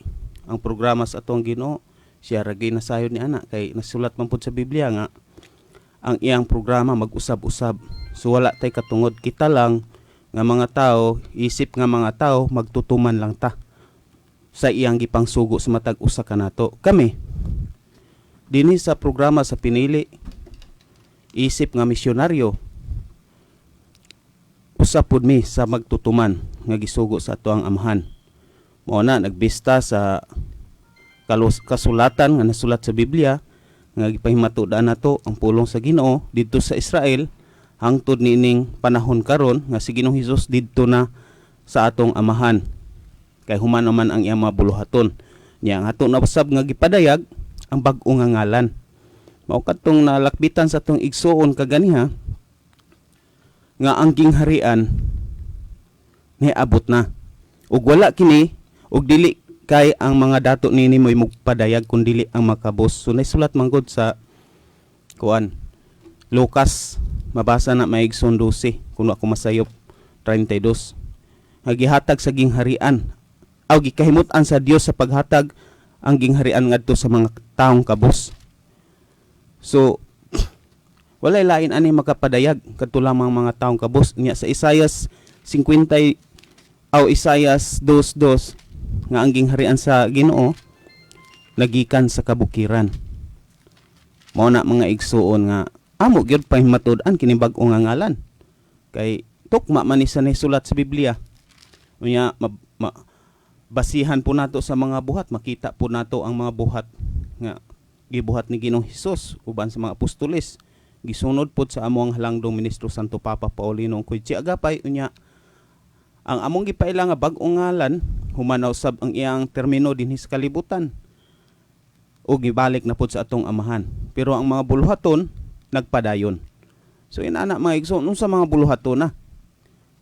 ang programa sa atong Ginoo siya ra gyud nasayod ni ana, kay nasulat man pud sa Biblia nga ang iyang programa mag-usab-usab. So wala tay katungod, kita lang nga mga tao, isip nga mga tao magtutuman lang ta sa iyang gipangsugo sa matag usa kanato. Kami dinhi sa programa sa pinili isip nga misyonaryo, usa pud mi sa magtutuman nga gisugo sa ato ang amahan. Mao na nagbista sa kasulatan nga nasulat sa Biblia nga gipahimatudan nato ang pulong sa Ginoo didto sa Israel hangtod nining panahon karon nga si Ginoong Hesus didto na sa atong amahan, kay human naman ang iyang mabuluhaton niya ang ato nabasab nga gipadayag ang bag-o nga ngalan. Mao kadtong nalakbitan sa atong igsoon kaganiha nga ang gingharian niabot na, ug wala kini ug dili kay ang mga dato nini mo'y magpadayag kun dili ang makabos. So naisulat man gud sa kuan Lucas, mabasa na maigsoon 12 kun ako masayop 32, nga gihatag sa gingharian aw gikahimut-an sa Dios sa paghatag ang gingharian ngadto sa mga taong kabos. So walay lain ani makapadayag kadto lamang mga taong kabos niya sa Isaias 50 aw Isaias 2:2 nga ang gingharian sa Ginoo lagikan sa kabukiran. Mao na mga igsuon nga amo gyud pahimatud-an kini bag-o nga ngalan, kay tukma man ni sa nasulat sa Biblia. Unya basihan po nato sa mga buhat, makita po nato ang mga buhat nga gibuhat ni Ginoong Hesus uban sa mga apostoles. Gisunod pod sa among halangdong ministro Santo Papa Paulino ungkoy agapay. Unya ang among gipaila nga bag-o ngalan humanaw sab ang iyang termino dinhi sa kalibutan ug gibalik na pod sa atong amahan, pero ang mga buluhaton nagpadayon. So inana mga igsoon, unsa mga buluhaton na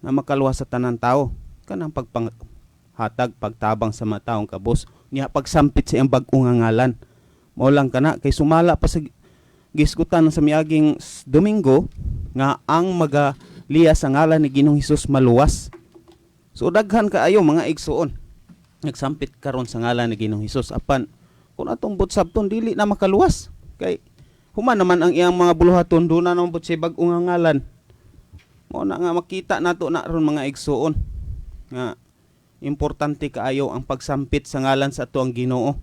nga makaluwas sa tanan tawo, kanang pagpanghatag pagtabang sa mga taong kabos niya pagsampit sa iyang bag-o nga ngalan. Mao lang kana kay sumala pa sa gisgutan sa miaging Domingo nga ang magaliya sa ngalan ni Ginoong Hesus maluwas. So daghan kaayo mga igsuon nagsampit karon sa ngalan ni Ginoong Hesus apan kung atong butsabton dili na makaluwas kay human naman ang iyang mga buluhaton do na nang butsay bag-o nga ngalan. Mo na nga makita nato na ron mga igsuon nga importante kaayo ang pagsampit sa ngalan sa ato ang Ginoo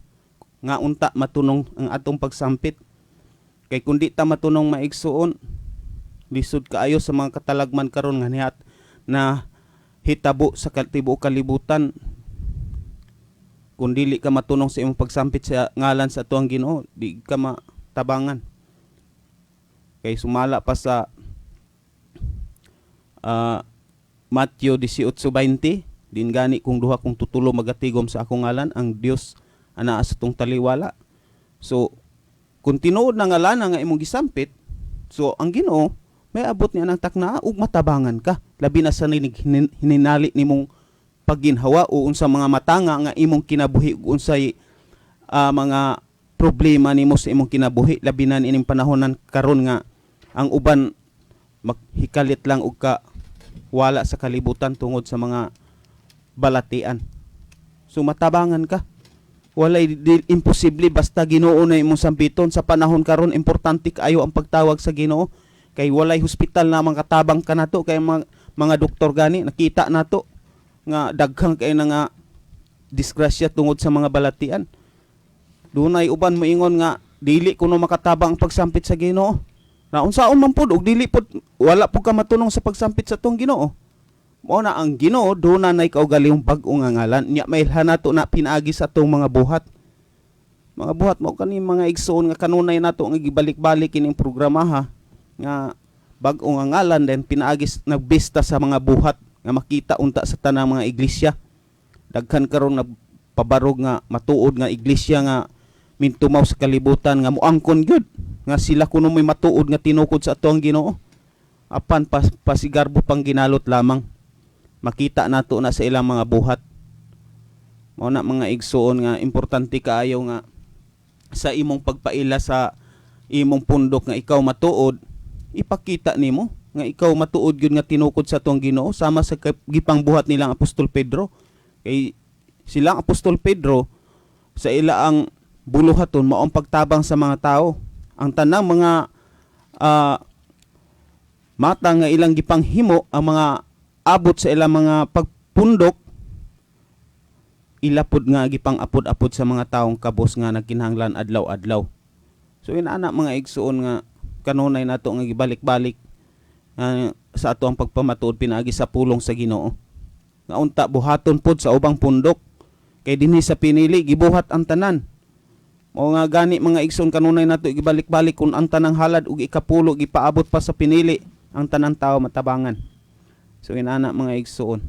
nga unta matunong ang atong pagsampit kay kun di ta matunong maigsuon lisod kaayo sa mga katalagman karon nga nihat na hitabo sa tibuok kalibutan. Kung dili ka matunong sa imong pagsampit sa ngalan sa ato ang Ginoo, di ka matabangan. Kay sumala pa sa Matthew 18:20, din gani kung duha kung tutulo magatigom sa akong ngalan, ang Dios ana sa tong taliwala. So kung tinuod na ngalan nga imong gisampit, so ang Ginoo may abot niya ng takna ug matabangan ka. Labi na sa hininali nimong pagginhawa o unsa mga matanga nga imong kinabuhi ug unsay mga problema nimo sa imong kinabuhi. Labi na ining panahonan karon nga ang uban maghikalit lang og ka wala sa kalibutan tungod sa mga balatian. So matabangan ka. Walay imposible basta Ginoo na imong sampiton. Sa panahon karon importante kaayo ang pagtawag sa Ginoo kay walay hospital na makatabang ka nato kay mga doktor gani nakita nato nga daghang kay na nga disgrasya tungod sa mga balatian. Dunay uban moingon nga dili kuno makatabang ang pagsampit sa Ginoo. Na unsaon man pud og dili pud wala pud ka matunong sa pagsampit sa tong Ginoo. Mao na ang Ginoo do na nay kaugalihong bag-o nga ngalan. Nya mailhan nato na pinaagi sa atong mga buhat. Mga buhat mao kani mga igsoon nga kanunay nato nga gibalik-balik kining programa ha nga bag-o nga ngalan then pinaagi nagbista sa mga buhat nga makita unta sa tanang mga iglesia. Daghan karon nagpabarog nga matuod nga iglesia nga mintumaw sa kalibutan nga muangkon gyud nga sila kuno may matuod nga tinukod sa ato ang Ginoo. Apan pasigarbo pang ginalot lamang. Makita nato na sa ilang mga buhat. Mao na mga igsuon nga importante kaayo nga sa imong pagpaila sa imong pundok nga ikaw matuod, ipakita nimo nga ikaw matuod gyud nga tinukod sa atong Ginoo sama sa gipang buhat nilang Apostol Pedro. Kay silang Apostol Pedro sa ila ang buluhaton mao ang pagtabang sa mga tao. Ang tanang mga mata nga ilang gipanghimo ang mga abot sa ilang mga pagpundok ilapod nga gipang apod-apod sa mga taong kabos nga nagkinahanglan adlaw-adlaw. So inaana mga igsuon nga kanunay nato nga gibalik-balik sa ato ang pagpamatuod pinaagi sa pulong sa Ginoo. Nga unta buhaton pod sa ubang pundok kay dinhi sa pinili gibuhat ang tanan. Mao nga gani mga igsoon kanunay nato gibalik-balik kun ang tanang halad ug ikapulo gipaabot pa sa pinili ang tanang tao matabangan. So inana mga igsoon.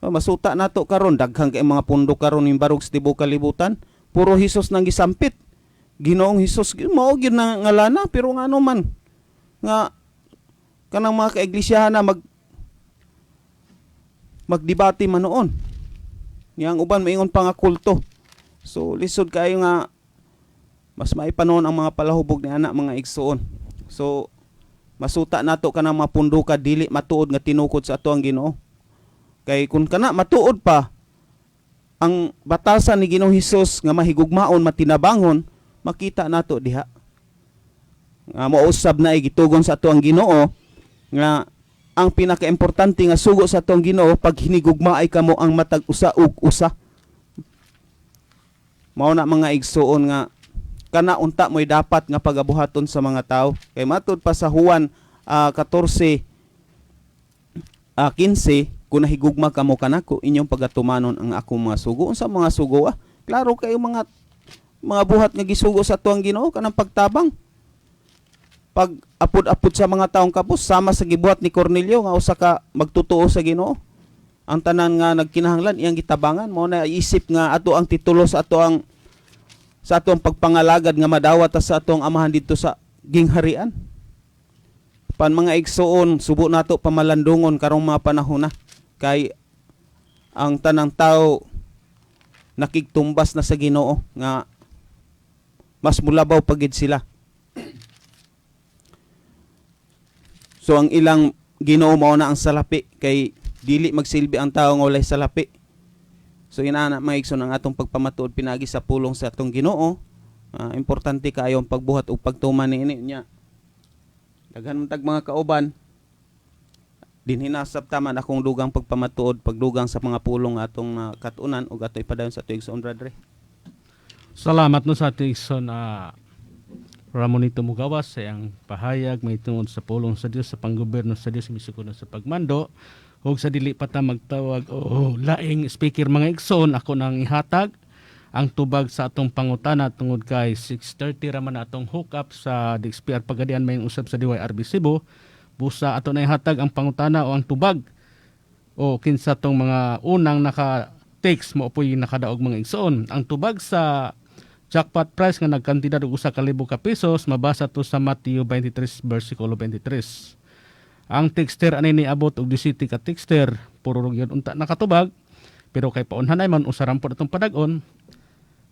Masuta nato karon daghang kay mga pundok karon ning barog sa tibuok kalibutan, puro Hesus nang gisampit. Ginoong Hesus mao gyud na ngalana pero ngano man nga kanang mga kaiglesiyahan na magdebate man noon. Yang uban maingon pa nga kulto. So lisod kayo nga mas maipanon ang mga palahubog ni anak mga igsoon. So masuta nato kanang mga punduka dili matuod nga tinukod sa ato ang Ginoo. Kay kun kana matuod pa ang batasan ni Ginoong Hesus nga mahigugmaon matinabangon, makita nato diha nga mousab na gitugon sa ato ang Ginoo nga ang pinakaimportante nga sugo sa ato ang Ginoo pag hinigugma ay kamo ang matag usa ug usa. Mao na mga igsuon nga kana unta mo'y dapat nga pagabuhaton sa mga tao. Kay matud pa sa Juan 14:15 kung nahigugma kamo kanako inyong pagatumanon ang akong mga sugo. Unsa mga sugo? Klaro kayo mga buhat nga gisugo sa tuang Ginoo kanang pagtabang. Pag apod-apod sa mga taong kabus sama sa gibuhat ni Cornelio nga usa ka magtutuo sa Ginoo. Ang tanan nga nagkinahanglan iyang gitabangan mo na isip nga ato ang titulo sa atong pagpangalagad nga madawat sa atong amahan dito sa gingharian. Pan mga igsoon subo nato pamalandungon karong mga panahon na kay ang tanang tao nakigtumbas na sa Ginoo nga mas mulabaw pagid sila. So ang ilang Ginoo mao na ang salapi kay dili magsilbi ang tao nga walay salapi. So inana mga igsoon ang atong pagpamatuod pinagi sa pulong sa atong Ginoo. Importante kaayo ang pagbuhat ug pagtuman niini nya. Daghan man tag mga kauban dinhinasap taman akong dugang pagpamatuod, pagdugang sa mga pulong atong katunan ug ato ipadayon sa tuig igsoon Radre. Salamat no sa ating igsoon Ramonito Mugawas sa iyang pahayag may tungod sa pulong sa Dios sa panggobyerno sa Dios misukod sa pagmando ug sa dili pa ta magtawag o laing speaker mga igsoon ako nang ihatag ang tubag sa atong pangutana tungod kay 6:30 ra man atong hook up sa DXPR Pagadian may usab sa DYRB Cebu. Busa ato na ihatag ang pangutana o ang tubag o kinsa tong mga unang naka-text mo po'y nakadaog mga igsoon. Ang tubag sa jackpot prize nga nagkantidad og 1,000 ka pesos mabasa to sa Mateo 23 versikulo 23. Ang texter ani niabot og 17 ka texter puro gyud unta nakatubag pero kay paunhan ay man usaran po atong padag-on.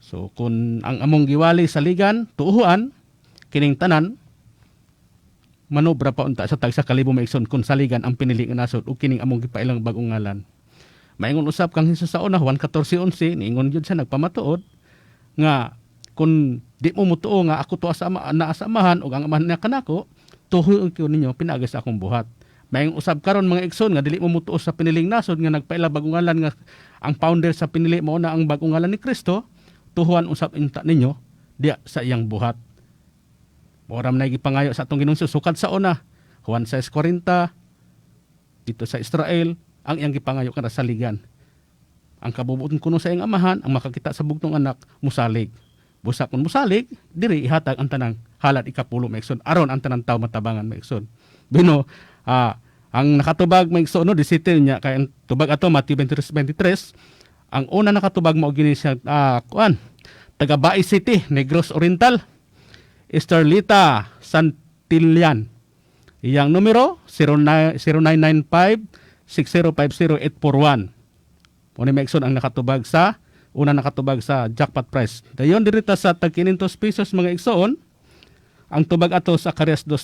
So kung ang among giwali sa ligan tuuhan kining tanan manobra pa unta sa tag 1,000 maigsoon kung saligan ang pinili nga nasod ug kining among gipailang bagong ngalan. Maingon usab kang Hesus sa una Juan 14:11 niingon gyud siya nagpamatuod nga kung di mo mutuo nga ako to naa sa amahan ug ang amahan na kanako tuhoy ko ninyo pinaagi sa akong buhat. Maingon usab karon mga igsoon nga dili mo mutuo sa piniling nasod nga nagpaila bagong ngalan nga ang founder sa pinili mao na ang bagong ngalan ni Kristo tuhuan usab inta ninyo diya sa iyang buhat. Moram na gipangayo sa atong Ginoong sukad sa una Juan 6:40 dito sa Israel ang iyang gipangayo kada saligan. Ang kabubuton kuno sa iyang amahan ang makakita sa bugtong anak musalig. Busa kun musalig diri ihatag ang tanang halad ikapulo maigsoon aron ang tanang tawo matabangan maigsoon. Bino ang nakatubag maigsoon no disitin niya kay ang tubag ato Mateo 23:23 ang una nakatubag mao gini siya taga Bai City, Negros Oriental. Esterlita Santillan. Iyang numero 0995-6050-841. Muna maigsoon ang nakatubag sa jackpot prize. Dayon dirita sa tag 500 pesos mga igsoon. Ang tubag ato sa Carias 2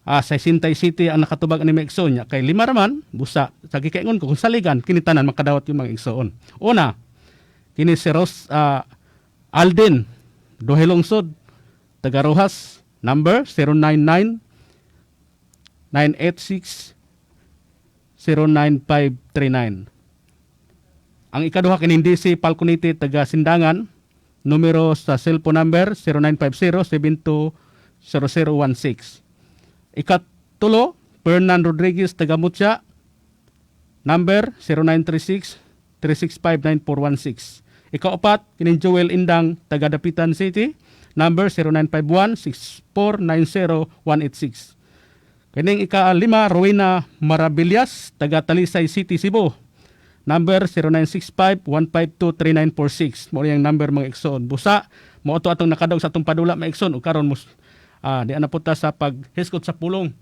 sa Sintay City ang nakatubag ani mga igsoon niya kay 5 raman busa sa gikaingon ko kung saligan kinitanan makadawat yung mga igsoon. Una, kini si Alden Dohelungsod taga Rojas, number 099-986-09539. Ang ikaduha kinindi si Falconete taga Sindangan, numero sa cellphone number 0950-720016. Ikatulo, Fernan Rodriguez taga Mutya, number 0936-365-9416. Ikaapat, kining Joel Indang taga Dapitan City, number 0951-6490-186. Kining ika-5, Rowena Marabillas, taga Talisay City, Cebu. Number 0965-152-3946. Mo yung number mga igsoon. Busa, mo ato atong nakadog sa atong padula mga igsoon. O karon di ana po ta sa paghiskot sa pulong.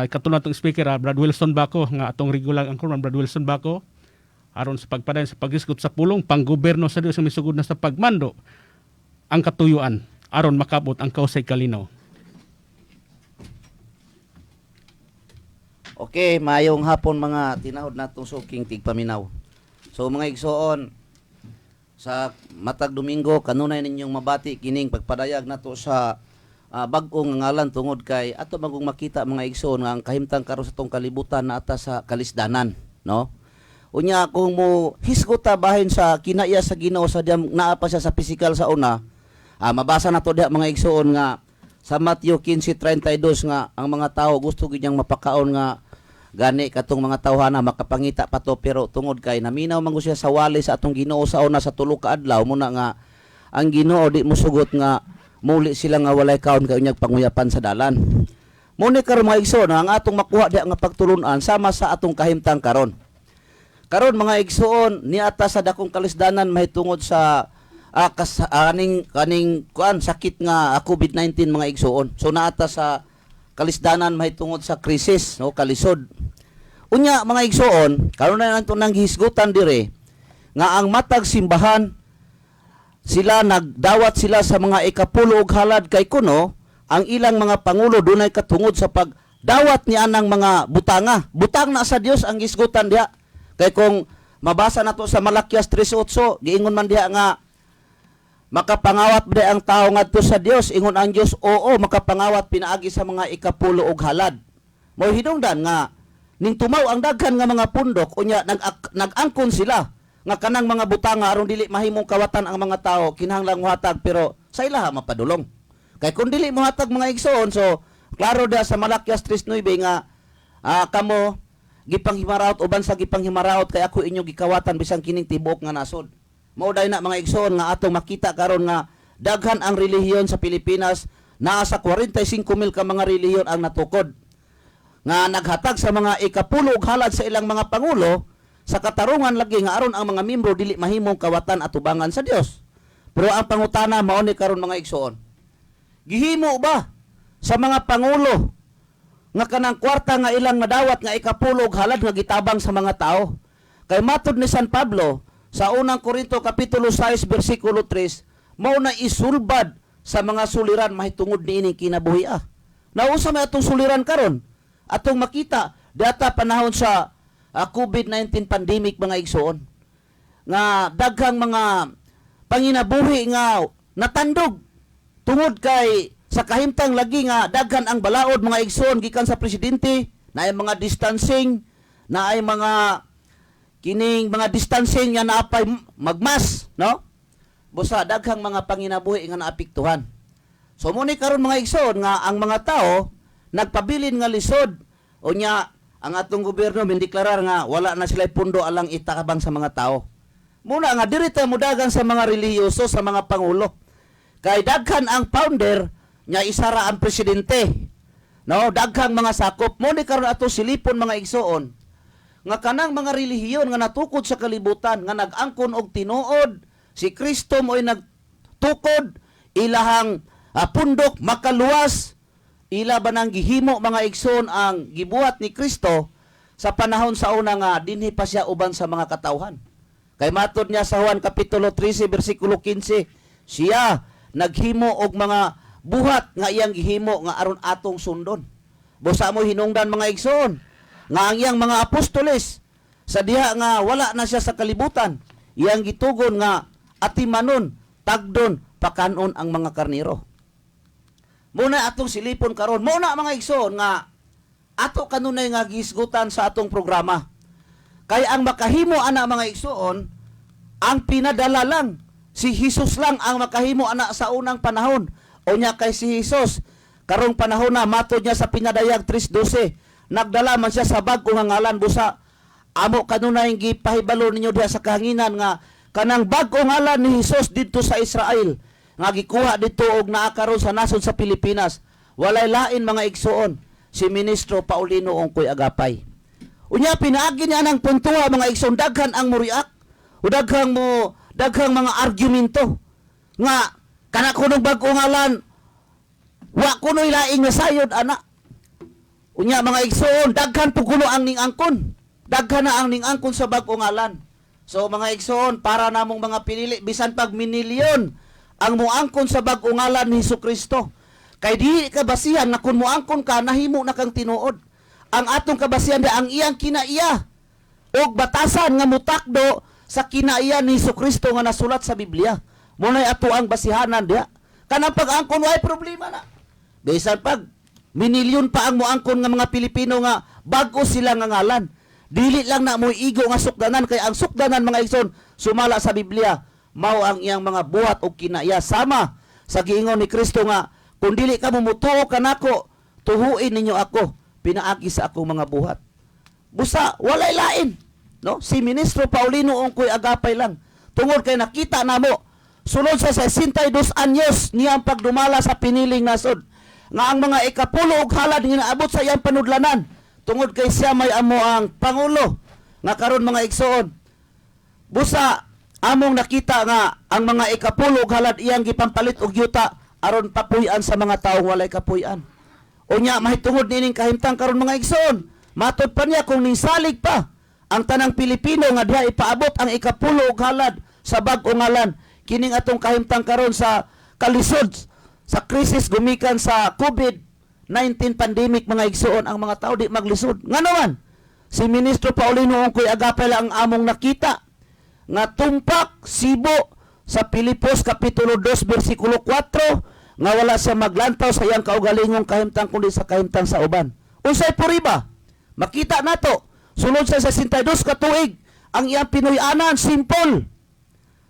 Katulad atong speaker, Brad Wilson Bako, nga atong regular ang kurman, Brad Wilson Bako. Aron sa pagpadayon sa paghiskot sa pulong, panggoberno sa Dios ang misugod na sa pagmando. Ang katuyuan aron makabot ang kausay kalinaw. Okay, mayong hapon mga tinahod natong suking tigpaminaw. So mga igsoon, sa matag Domingo kanunay ninyong mabati kining pagpadayag nato sa bag-ong ngalan tungod kay ato magong makita mga igsoon nga ang kahimtang karon sa tong kalibutan na ata sa kalisdanan, no? Unya kung mo hisgota bahin sa kinaya sa Ginoo sa diyam naa pa siya sa physical sa una. Mabasa na to diha mga igsoon nga sa Mateo 15:32 nga ang mga tao gusto gid niyang mapakaon nga gani katong mga tawhana makapangita pa to pero tungod kay naminaw man siya sa wali sa atong Ginoo sa una sa tulo ka adlaw muna nga ang Ginoo di mosugot nga muli sila nga walay kaon kay unyag panguyapan sa dalan. Muni karon mga igsoon ang atong makuha diha nga pagtulunan sama sa atong kahimtang karon. Karon mga igsoon niata sa dakong kalisdanan mahitungod sa kaning sakit nga COVID-19 mga igsoon. So naata sa kalisdanan mahitungod sa krisis, no, kalisod. Unya mga igsoon, karon na nato nang gihisgutan dire nga ang matag simbahan sila nagdawat sila sa mga ikapulo og halad kay kuno ang ilang mga pangulo dunay katungod sa dawat niya ng mga butanga. Butang na sa Dios ang gisgutan diha. Kay kung mabasa nato sa Malakias 3:8, giingon man diha nga makapangawat ba ang tao ngadto sa Dios? Ingon ang Dios, oo, makapangawat pinaagi sa mga ikapulo og halad. Mao hinungdan nga ning tumaw ang daghan nga mga pundok unya nag-angkon sila nga kanang mga butanga aron dili mahimong kawatan ang mga tao kinahanglang muhatag pero sa ilaha mapadulong. Kay kung dili muhatag mga igsoon, so klaro da sa Malakias 3:9 nga kamo gipanghimaraot uban sa gipanghimaraot kay ako inyo gikawatan bisan kining tibok nga nasod. Mao day na mga igsoon nga atong makita karon nga daghan ang relihiyon sa Pilipinas, naa sa 45,000 ka mga relihiyon ang natukod nga naghatag sa mga ikapulo og halad sa ilang mga pangulo sa katarungan lagi nga aron ang mga miyembro dili mahimong kawatan at tubangan sa Dios. Pero ang pangutana mao ni karon mga igsoon, gihimo ba sa mga pangulo nga kanang kwarta nga ilang nadawat nga ikapulo og halad nga gitabang sa mga tao? Kay matud ni San Pablo sa unang Korinto kapitulo 6 bersikulo 3, mao na isulbad sa mga suliran mahitungod niining kinabuhi. Nausa may atong suliran karon? Atong makita data panahon sa COVID-19 pandemic mga igsoon nga daghang mga panginabuhi nga natandog tungod kay sa kahimtang lagi nga daghan ang balaod mga igsoon gikan sa presidente, na ay mga distancing, na ay mga kining mga distancing nga naapay magmas, no? Busa daghang mga panginabuhi nga naapektuhan. So mo ni karon mga igsoon nga ang mga tao nagpabilin nga lisod unya ang atong gobyerno mindeklarar nga wala na sila pundo alang itakabang sa mga tao. Muna nga diri ta mudagan sa mga relihiyoso, sa mga pangulo. Kay daghan ang founder nya isara ang presidente. No, daghang mga sakop. Mo ni karon ato silipon mga igsoon nga kanang mga relihiyon nga natukod sa kalibutan nga nag-angkon og tinuod si Kristo mo'y nagtukod ilahang pundok makaluwas. Ila ba nang gihimo mga igsoon ang gibuhat ni Kristo sa panahon sa una nga dinhi pa siya uban sa mga katawhan. Kay matod niya sa Juan kapitulo 13 bersikulo 15, siya naghimo og mga buhat nga iyang gihimo nga aron atong sundon. Busa mo hinungdan mga igsoon nga ang iyang mga apostoles sa diha nga wala na siya sa kalibutan, iyang gitugon nga atimanon, tagdon, pakanon ang mga karniro. Muna atong silipon karon, muna mga igsoon nga ato kanunay nga gisgutan sa atong programa. Kay ang makahimo ana mga igsoon, ang pinadala lang si Jesus lang ang makahimo ana sa unang panahon. O nya kay si Jesus karong panahon na matod niya sa pinadayag 3:12, nagdala man siya sa bag-o nga ngalan busa amo kanunay gipahibalo ninyo diha sa kahanginan nga kanang bag-o ngalan ni Jesus didto sa Israel nga gikuha dito og naa karon sa nasod sa Pilipinas. Walay lain mga igsoon, si Ministro Paulino Ongkoy Agapay. Unya pinaagi niya ng puntuha mga igsoon, daghan ang muriak o daghang mga argumento nga kana kuno bag-o ngalan wa kuno'y laing nasayod ana. Unya mga igsoon, daghan po kuno ang ning-angkon. Daghan na ang ning-angkon sa bag-o ngalan. So mga igsoon, para namong mga pinili bisan pag minilyon ang muangkon sa bag-o ngalan ni Hesukristo. Kay di ka basihan na kung muangkon ka nahimo na kang tinuod. Ang atong kabasihan di ang iyang kinaiya og batasan nga mutakdo sa kinaiya ni Hesukristo nga nasulat sa Biblia. Munay ato ang basihanan diha. Kanang pag-angkon way problema na. Bisan pag minilyon pa ang muangkon nga mga Pilipino nga bag-o sila nga ngalan. Dili lang na mo igo nga sukdanan kay ang sukdanan mga igsoon sumala sa Biblia. Mao ang iyang mga buhat o kinaiya sama sa giingon ni Kristo nga kung dili ka mumutuo kanako tuhuin ninyo ako pinaagi sa akong mga buhat. Busa walay lain, no? Si Ministro Paulino Ongkoy Agapay lang tungod kay nakita namo sulod sa 62 anyos niyang pagdumala sa piniling nasod nga ang mga ikapulo og halad ginaabot sa iyang panudlanan tungod kay siya may amo ang pangulo nga karon mga igsoon. Busa among nakita nga ang mga ikapulo og halad iyang gipampalit og yuta aron papuy-an sa mga taong walay kapuy-an. Unya mahitungod nining kahimtang karon mga igsoon, matod pa niya kung ninsalig pa ang tanang Pilipino nga diha ipaabot ang ikapulo og halad sa bag-o ngalan, kining atong kahimtang karon sa kalisod sa krisis gumikan sa COVID COVID-19 pandemic mga igsoon ang mga tao di maglisod. Nga naman, si Ministro Paulino Ongkoy Agapay lang ang among nakita nga tumpak sibo sa Pilipos Kapitulo 2 versikulo 4 nga wala siya maglantaw sa iyang kaugalingong kahimtang kundi sa kahimtang sa uban. Unsay puriba? Makita nato sunod sa 62 ka tuig ang iyang pinuy-anan simple.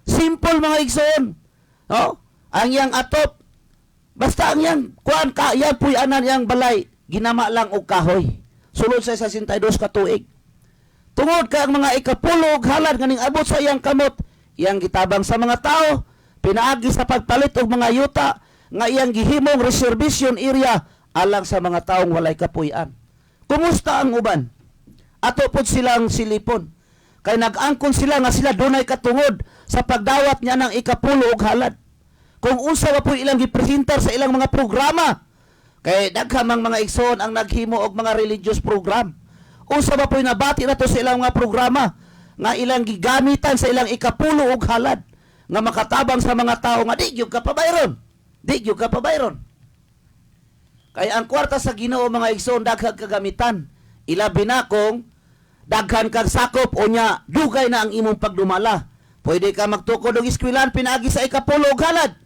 Simple mga igsoon. No? Ang iyang atop basta ang iyang kuan ka iyang puy-anan iyang balay ginama lang og kahoy. Sulod sa 62 ka tuig. Tungod kay ang mga ikapulo og halad nganing abot sa iyang kamot, iyang gitabang sa mga tao, pinaagi sa pagpalit og mga yuta nga iyang gihimong reservation area alang sa mga taong walay kapuy-an. Kumusta ang uban? Ato pod silang silipon. Kay nag-angkon sila nga sila dunay katungod sa pagdawat niya ng ikapulo og halad. Kung unsa wa po ilang gipresentar sa ilang mga programa. Kay daghamang mga igsoon ang naghimo og mga religious program. Unsa ba po nabati nato sa ilang mga programa nga ilang gigamitan sa ilang ikapulo og halad nga makatabang sa mga tao nga di gyud ka pabayron. Di gyud ka pabayron. Kay ang kwarta sa Ginoo mga igsoon daghang kagamitan. Ilabi na kung daghan kag sakop o nya dugay na ang imong pagdumala. Pwede ka magtukod og eskwelahan pinaagi sa ikapulo og halad.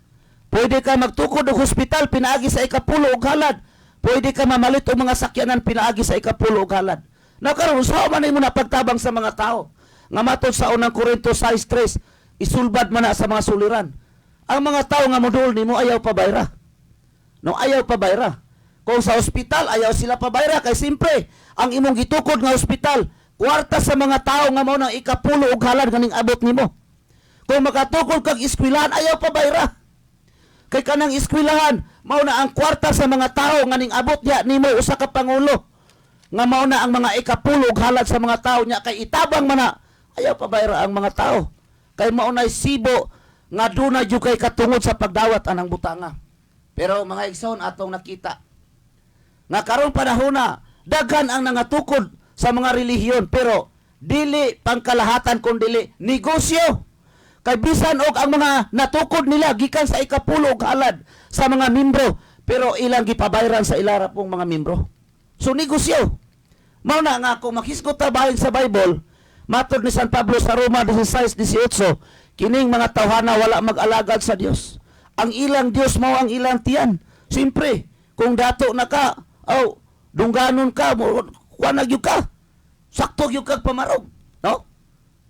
Pwede ka magtukod og hospital pinaagi sa ikapulo og halad. Pwede ka mamalit og mga sakyanan pinaagi sa ikapulo og halad. Nakaroon sa man mo na pagtabang sa mga tao. Nga matod sa unang Korinto 6:3, isulbad man na sa mga suliran. Ang mga tao nga modul nimo ayaw pabayra. No ayaw pabayra. Kung sa ospital ayaw sila pabayra kay simple ang imong gitukod nga ospital kwarta sa mga tao nga mao nang ikapulo og halad ganing abot nimo. Kung makatukod kag eskwelahan ayaw pabayra. Kay kanang eskwelahan mao na ang kwarta sa mga tao nga ning abot diha nimo usa ka pangulo. Nga mao na ang mga ikapulo og halad sa mga tao nya kay itabang man na ayaw pabayra ang mga tao. Kay mao nay sibo nga dunay jud kay katungod sa pagdawat anang butanga. Pero mga igsoon atong nakita nga karon panahon na daghan ang nangatukod sa mga relihiyon pero dili pangkalahatan kun dili negosyo. Kay bisan og ang mga natukod nila gikan sa ikapulo og halad sa mga membro pero ilang gipabayran sa ilara pong mga membro. So negosyo. Mao na nga kung makisgot ta bahin sa Bible, matod ni San Pablo sa Roma 16:18, kining mga tawhana wala mag-alagad sa Dios. Ang ilang Dios mao ang ilang tiyan. Siyempre, kung dato na ka, dungganon ka, kuan nagyud ka. Sakto gyud kag pamarog, no?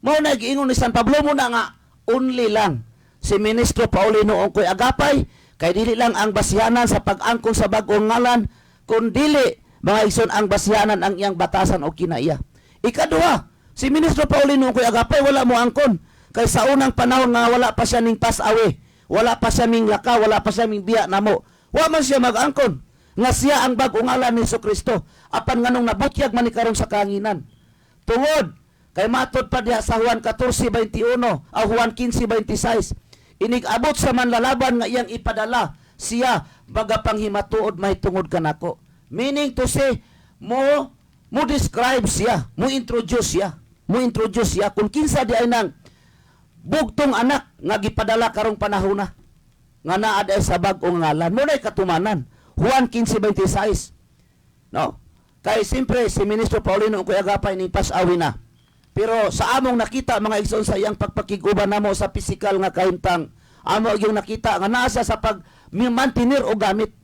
Mao na giingon ni San Pablo mo na nga only lang si Ministro Paulino Ongkoy Agapay kay dili lang ang basyanan sa pag-angkon sa bag-ong ngalan kun dili mga igsoon ang basyanan ang iyang batasan o kinaiya. Ikaduha, si Ministro Paulino Ongkoy Agapay wala mo angkon kay sa unang panahon nga wala pa siya ning pasawe, wala pa siya ming laka, wala pa siya ming biya namo. Wa man siya mag-angkon nga siya ang bag-ong ngalan ni Jesucristo apan nganong nabutyag man ni karon sa kahanginan. Tungod kay matod pa diha sa Juan 14:21 o Juan 15:26, inig-abot sa manlalaban nga iyang ipadala siya baga panghimatuod may tungod kanako. Meaning to say, mo describe siya, mo introduce siya kung kinsa di ay nang bugtong anak nga gipadala karong panahon na nga naa di sa bag-ong ngalan. Mo nay katumanan. Juan 15:26. No? Kay simpre si Ministro Paulino Ongkoy Agapay ning pasawi na. Pero sa among nakita mga igsoon sa iyang pagpakiguban namo sa pisikal nga kahimtang, amo yung nakita nga nasa sa pag-mantinir o gamit.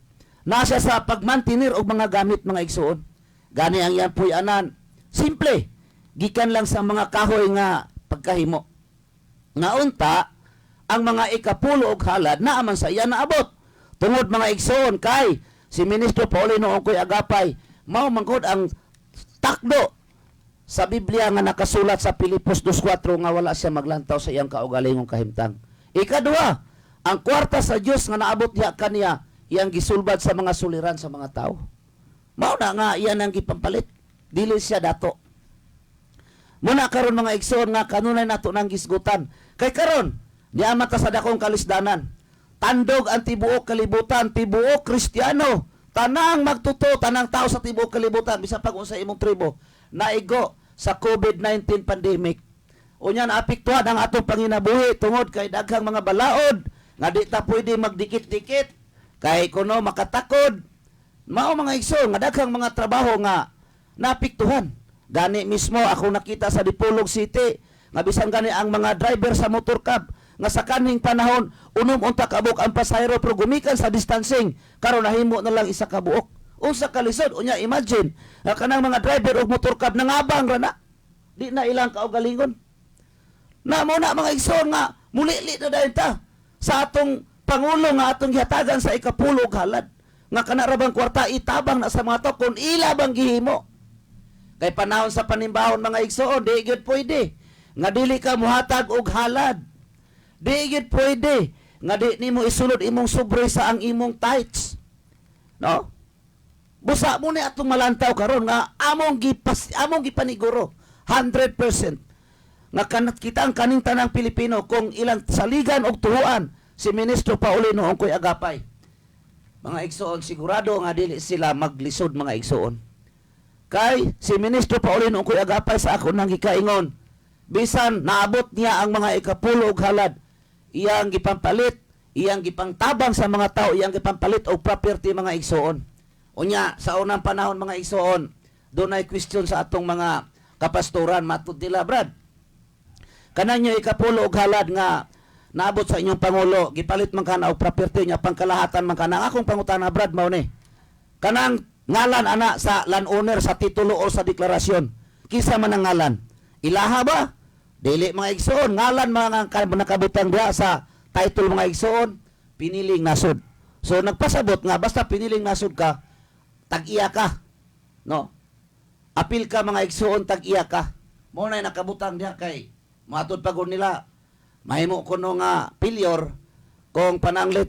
Nasa sa pagmantinir og mga gamit mga igsoon. Gani ang iyang puy-anan. Simple. Gikan lang sa mga kahoy nga pagkahimo. Nga unta, ang mga ikapulo og halad naaman sa iya naabot. Tungod mga igsoon kay si Ministro Paulino Ongkoy Agapay mao mangkod ang takdo sa Biblia nga nakasulat sa Pilipos 2:4 nga wala siya maglantaw sa iyang kaugalingong kahimtang. Ikaduha, ang kwarta sa Dios nga naabot diha kaniya iyang gisulbad sa mga suliran sa mga tao. Mao na nga iyan ang gipampalit. Dili siya dato. Muna karon mga igsoon nga kanunay nato nang gisgutan. Kay karon niama ta sa dakong kalisdanan. Tandog ang tibuok kalibutan, tibuok Kristiyano. Tanang magtuto, tanang tao sa tibuok kalibutan, bisan pag unsa imong tribo, naigo sa COVID-19 pandemic. Unya naapektuhan ang atong panginabuhi tungod kay daghang mga balaod nga di ta pwede magdikit-dikit kay kuno makatakod Mao mga igsoon nga daghang mga trabaho nga napiktuhan. Gani mismo ako nakita sa Dipolog City nga bisan gani ang mga driver sa motorcab nga sa kaning panahon unom unta kabuk ang pasahero pero gumikan sa distancing karon nahimo na lang isa ka buok. Unsa ka lisod unya imagine nga kanang mga driver og motorcab nangabang ra na. Di na ilang kaugalingon. Na mo na mga igsoon nga mulili na dayon ta sa atong pangulo nga atong gihatagan sa ikapulo halad nga kana ra bang kwarta itabang na sa mga tao kun ila bang gihimo. Kay panahon sa panimbahon mga igsoon, di gyud pwede nga dili ka muhatag og halad. Di gyud pwede nga di nimo isulod imong sobre sa ang imong tithes. No? Busa mo ni atong malantaw karon nga among gipaniguro 100% nga kanat kita ang kaning tanang Pilipino kung ilang saligan og tuhuan si Ministro Paulino Ongkoy Agapay. Mga igsoon sigurado nga dili sila maglisod mga igsoon. Kay si Ministro Paulino Ongkoy Agapay sa ako nang gikaingon, bisan naabot niya ang mga ikapulo og halad, iyang gipampalit, iyang gipangtabang sa mga tao, iyang gipampalit og property mga igsoon. Unya sa unang panahon mga igsoon, dunay question sa atong mga kapastoran matud nila brad. Kananyo ikapulo og halad nga naabot sa inyong pangulo, gipalit man kana og property niya pangkalahatan man kana. Akong pangutana brad mao ni. Kanang ngalan ana sa landowner sa titulo o sa deklarasyon. Kisa man ang ngalan? Ilaha ba? Dili mga igsoon, ngalan mga nakabutang diha sa title mga igsoon, piniling nasod. So nagpasabot nga basta piniling nasod ka, tag-iya ka. No? Apil ka mga igsoon, tag-iya ka. Mo na nakabutang diha kay matod pagod nila. Mahimo kuno nga pilyor kung pananglit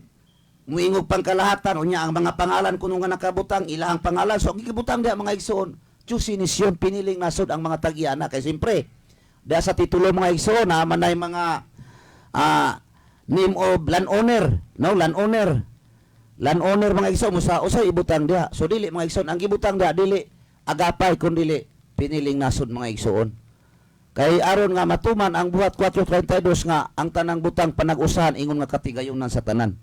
muingog pangkalahatan unya ang mga pangalan kuno nga nakabutang ilahang pangalan so gibutang diha mga igsoon sinisyon piniling nasod ang mga tag-iyana kay siyempre diha sa titulo mga igsoon naman nay mga name of landowner no landowner mga igsoon usay ibutang diha so dili mga igsoon ang gibutang diha dili agapay kun dili piniling nasod mga igsoon kay aron nga matuman ang buhat 432 nga ang tanang butang panag-usahan ingon nga katigayunan sa tanan.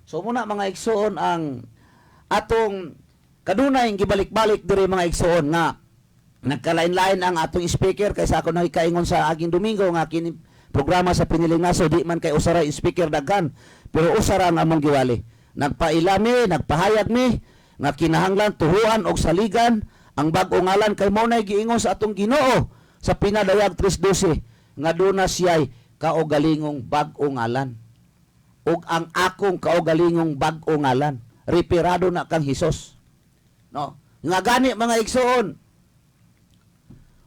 So muna mga igsoon ang atong kadunay gibalik-balik diri mga igsoon nga nagkalain-lain ang atong speaker kaysa ako nagkaingon sa aging Domingo nga kini programa sa piniling naso di man kay usara speaker daghan pero usara nga among giwali. Nagpailami, nagpahayag mi nga kinahanglan tuhuan og saligan ang bag-o ngalan kay mo nay giingon sa atong Ginoo sa pinadayag 3:12 nga duna siya'y kaugalingong bag-o ngalan. Ug ang akong kaugalingong bag-o ngalan, reperado na kang Hesus. No? Nga gani mga igsoon.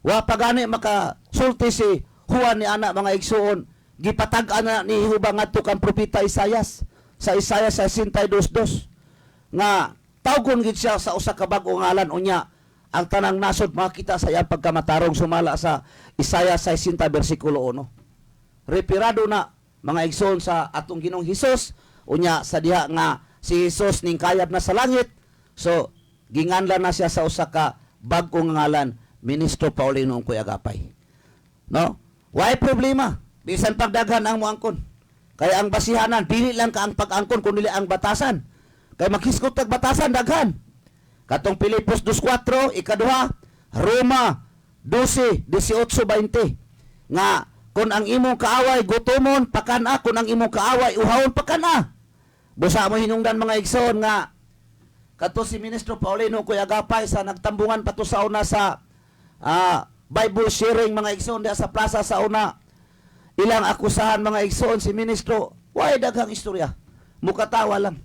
Wa pa gani makasulti si Juan ni ana mga igsoon, gipatag-an na ni Jehova ngadto kang propeta Isayas sa Isayas 62:2 nga tawgon gid siya sa usa ka bag-o ngalan unya ang tanang nasod makita sa iyang pagkamatarong sumala sa Isaiah 60 versikulo 1. Reperado na mga igsoon sa atong Ginoong Hesus unya sa diha nga si Hesus ning kayab na sa langit. So ginganlan na siya sa usa ka bag-o ngalan Ministro Paulino Ongkoy Agapay. No? Why problema? Bisan pagdaghan ang moangkon. Kaya ang basihanan dili lang ka ang pag-angkon kundi ang batasan. Kay maghiskot tag batasan daghan. Katong Pilipos 2:4, ikaduha, Roma 12:18-20 nga kung ang imong kaaway gutomon pakana, kung ang imong kaaway uhawon pakana. Busa mo hinungdan mga igsoon nga kato si Ministro Paulino Ongkoy Agapay sa nagtambungan pato sa una sa Bible sharing mga igsoon diha sa plaza sa una. Ilang akusahan mga igsoon si Ministro, way daghang istorya. Mukatawa lang.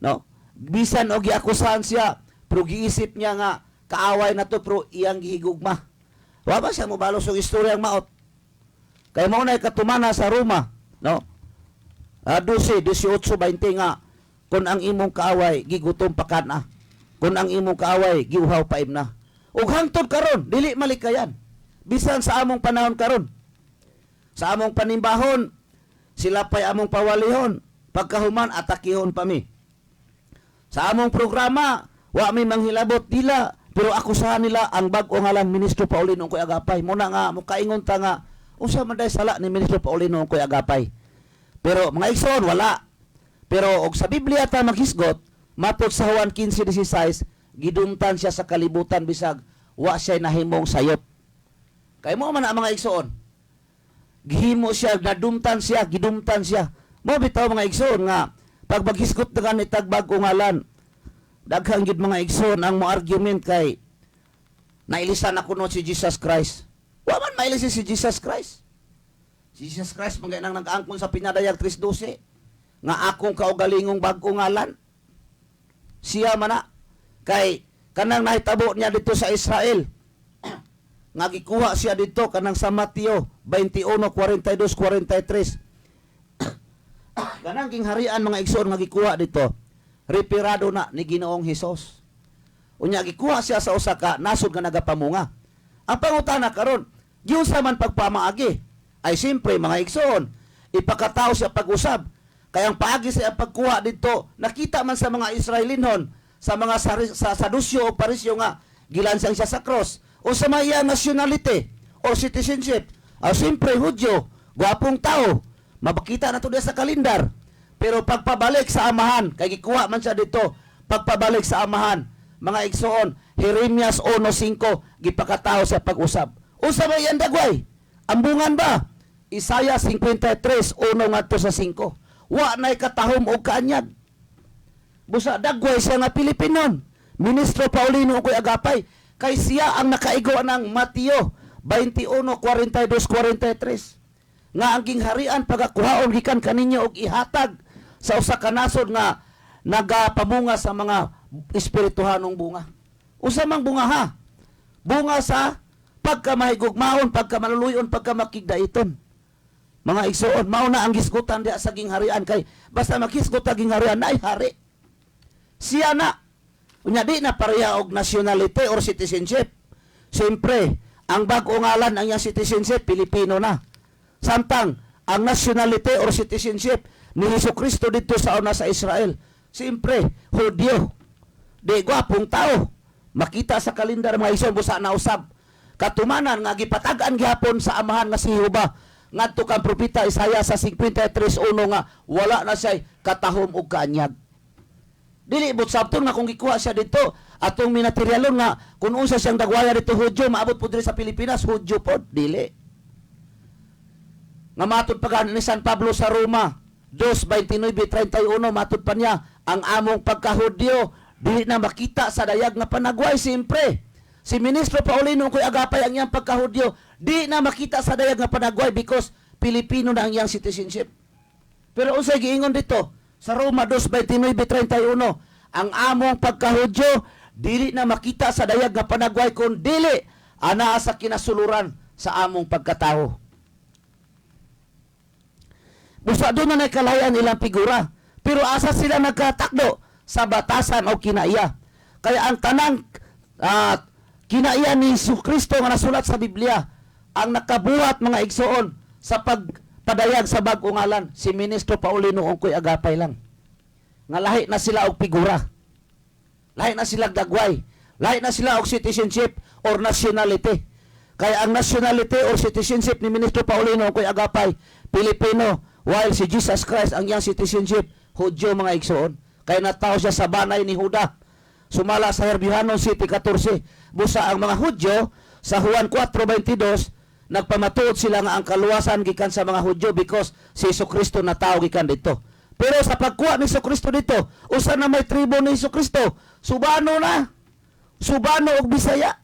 No? Bisan og giakusahan siya pero giisip niya nga kaaway na to pero iyang gihigugma. Wa ba siya mobalos og istoryang maot? Kay mao nay katumana sa Roma, no? 12:18-20 nga kung ang imong kaaway gigutom pakana, kung ang imong kaaway giuhaw paim na. Ug hangtod karon dili malikayan. Bisan sa among panahon karon. Sa among panimbahon sila pay among pawalihon, pagkahuman atakihon pa mi. Sa among programa wa may manghilabot dila pero akusahan nila ang bag-o ngalan Ministro Paulino Ongkoy Agapay. Muna nga mukaingon ta nga unsa man day sala ni Ministro Paulino Ongkoy Agapay. Pero mga igsoon wala. Pero og sa Biblia ta maghisgot matod sa Juan 15:16, gidumtan siya sa kalibutan bisag wa siya nahimong sayop. Kay mo man ang mga igsoon. Gihimo siya, nadumtan siya, gidumtan siya. Mo bitaw mga igsoon nga pag maghisgot na ni tagbag ngalan, daghang gid mga igsoon ang mo argument kay nailisan ako no si Jesus Christ. Wa man mailisan si Jesus Christ. Si Jesus Christ mangay nang nag-angkon sa pinadayag 3:12 nga akong kaugalingong bag-o ngalan. Siya man na kay kanang nahitabo niya dito sa Israel. Nga gikuha siya dito kanang sa Mateo 21:42-43. Kanang gingharian mga igsoon nga gikuha dito, reperado na ni Ginoong Hesus. Unya gikuha siya sa usa ka nasod nga nagapamunga. Ang pangutana karon, giun sa man pagpamaagi ay simpre mga igsoon, ipakatao siya pag-usab. Kaya ang paagi sa pagkuha dito, nakita man sa mga Israelinhon, sa mga Sadusyo o Parisyo nga gilansang siya sa cross o sa mga nationality or citizenship. Simpre Hudyo, gwapong tao, mabakita na to sa kalendar. Pero pagpabalik sa amahan, kay gikuha man siya dito, pagpabalik sa amahan, mga igsoon, Jeremias 1:5, gipakatao sa pag-usab. Usa ba yan dagway? Ambungan ba? Isaiah 53:1-5. Wa na'y katahom o kaanyag. Busa dagway siya nga Pilipinon. Ministro Paulino ko'y agapay. Kay siya ang nakaigo ng Mateo 21:42-43. Nga ang gingharian pagakuhaon gikan kaninyo og ihatag sa usa ka nasod nga nagapamunga sa mga espirituhanong bunga. Usa mang bunga ha? Bunga sa pagkamahigugmaon, pagkamaluluyon, pagkamakigdaiton. Mga igsoon, mao na ang gisgutan diha sa gingharian kay basta makisgot ang gingharian na ay hari. Siya na. Unya di na pareha og nationality or citizenship. Siyempre, ang bag-o ngalan ang iyang citizenship Pilipino na. Samtang ang nationality or citizenship ni Hesukristo dito sa una sa Israel, siyempre Hudyo. Di gwapong tao. Makita sa kalendar mga igsoon busa na usab. Katumanan nga gipatag-an gihapon sa amahan nga si Jehova ngadto kang propeta Isaiah sa 53:1 nga wala na siya katahom og kaanyag. Dili but sabton nga kung gikuha siya dito atong minateryalon nga kung unsa siyang dagwaya dito Hudyo maabot pud diri sa Pilipinas Hudyo pod dili. Nga matud pa ni San Pablo sa Roma 2:29-31 matud pa niya ang among pagka-Hudyo dili na makita sa dayag nga panagway simpre. Si Ministro Paulino ko'y agapay ang iyang pagka-Hudyo, di na makita sa dayag nga panagway because Pilipino na ang iyang citizenship. Pero unsay giingon dito sa Roma 2:29-31, ang among pagka-Hudyo dili na makita sa dayag nga panagway kun dili ana sa kinasuluran sa among pagkatao. Busa doon na nakalayan ilang figura, pero asa sila nagkatakdo sa batasan o kinaiya. Kaya ang tanang kinaiya ni Jesucristo nga nasulat sa Biblia ang nakabuhat mga igsoon sa pagpadayag sa bag-o ngalan si Ministro Paulino ungkoy agapay lang. Nga lahi na sila og figura. Lahi na sila dagway. Lahi na sila og citizenship or nationality. Kaya ang nationality or citizenship ni Ministro Paulino ungkoy agapay Pilipino, while si Jesus Christ ang iyang citizenship Hudyo mga igsoon. Kaya natawo siya sa banay ni Juda. Sumala sa Herbihanon City 14. Busa ang mga Hudyo sa Juan 4:22 nagpamatuod sila nga ang kaluwasan gikan sa mga Hudyo because si Jesucristo natawo gikan dito. Pero sa pagkuha ni Jesucristo dito, usa na may tribo ni Jesucristo, Subano na. Subano og Bisaya.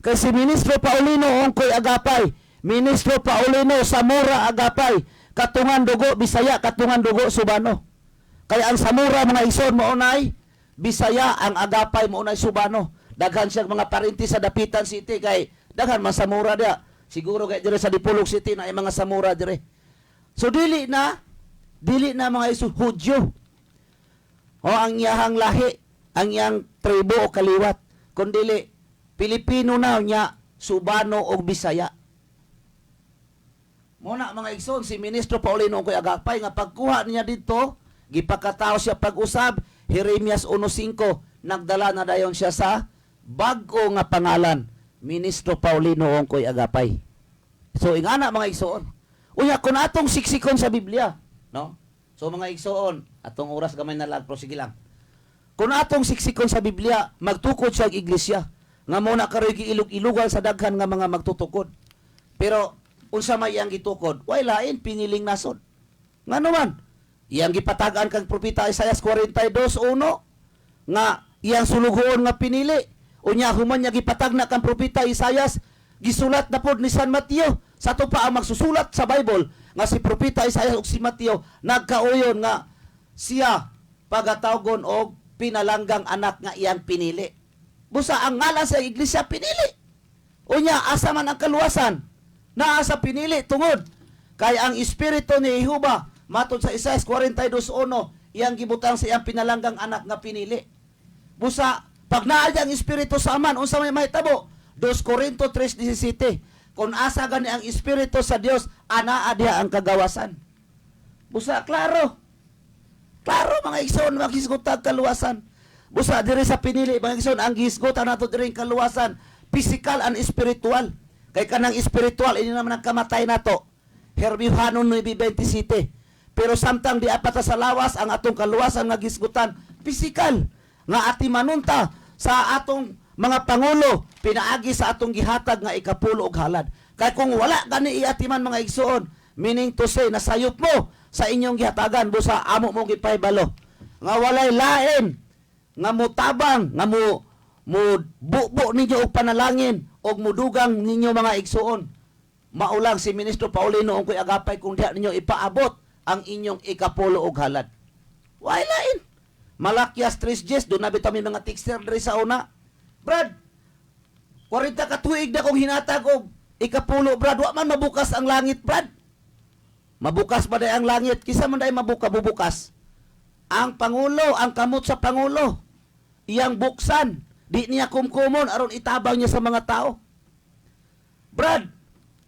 Kay si Ministro Paulino ungkoy agapay, Ministro Paulino Samora agapay, katungan dugo Bisaya, katungan dugo Subano. Kaya ang Samura mga igsoon mo unay Bisaya, ang agapay mo unay Subano. Daghan siya mga parenti sa Dapitan City kay daghan man Samura dia. Siguro kay dire sa Dipolog City na ay mga Samura dire. So dili na mga Hudyo. O ang iyahang lahi, ang iyang tribo o kaliwat, kundi Pilipino na niya Subano o Bisaya. Muna mga igsoon si Ministro Paulino ko'y agapay nga pagkuha niya dito, gipakatao siya pag-usab, Jeremias 1:5, nagdala na dayon siya sa bag-o nga pangalan, Ministro Paulino ko'y agapay. So ingana mga igsoon. Unya kun atong siksikon sa Biblia, no? So mga igsoon, atong oras gamay na lang, pero sige lang. Kung atong siksikon sa Biblia, magtukod sa iglesia. Nga muna karoy giilog-ilugan sa daghan nga mga magtutukod. Pero unsa may iyang gitukod? Way lain piniling nasod. Nga naman, iyang gipatagan kang propeta Isaias 42:1 nga iyang sulugoon nga pinili. Unya human niya gipatagna kang propeta Isaias, gisulat na pod ni San Mateo. Sa to pa ang magsusulat sa Bible nga si propeta Isaias ug si Mateo nagkauyon nga siya pagatawgon og pinalanggang anak nga iyang pinili. Busa ang ngalan sa iglesia pinili. Unya asa man ang kaluwasan? Naa sa pinili tungod kay ang espiritu ni Jehova matod sa Isaias 42:1 iyang gibutang sa iyang pinalanggang anak nga pinili. Busa pag naa ang espiritu sa aman unsa may mahitabo? 2 Corinto 3:17. Kung asa gani ang espiritu sa Dios, anaa diha ang kagawasan. Busa klaro. Klaro mga igsoon maghisgotag kaluwasan. Busa diri sa pinili mga igsoon ang gihisgotan nato diri kaluwasan, physical and spiritual. Kay kanang spiritual ini naman ang kamatay nato. Herbihanon 9:27. Pero samtang di apat sa lawas ang atong kaluwasan nga gisgutan, physical nga ati manunta sa atong mga pangulo pinaagi sa atong gihatag nga ikapulo og halad. Kay kung wala gani iatiman mga igsoon, meaning to say nasayop mo sa inyong gihatagan busa amo mo gipahibalo nga walay lain nga mutabang nga mo bubo ninyo og panalangin og mudugang ninyo mga igsoon. Maulang si Ministro Paulino ang ko'y agapay kung diha ninyo ipaabot ang inyong ikapulo og halad. Why lain? Malakyas 3:10 doon na bitaw may mga texter diri sa una. Brad, 40 ka tuig na kong hinatag og ikapulo, Brad. Wa man mabukas ang langit, Brad. Mabukas ba day ang langit? Kisa man day bubukas. Ang Pangulo, ang kamot sa Pangulo, iyang buksan. Di niya kumkumon aron itabaw niya sa mga tao. Brad,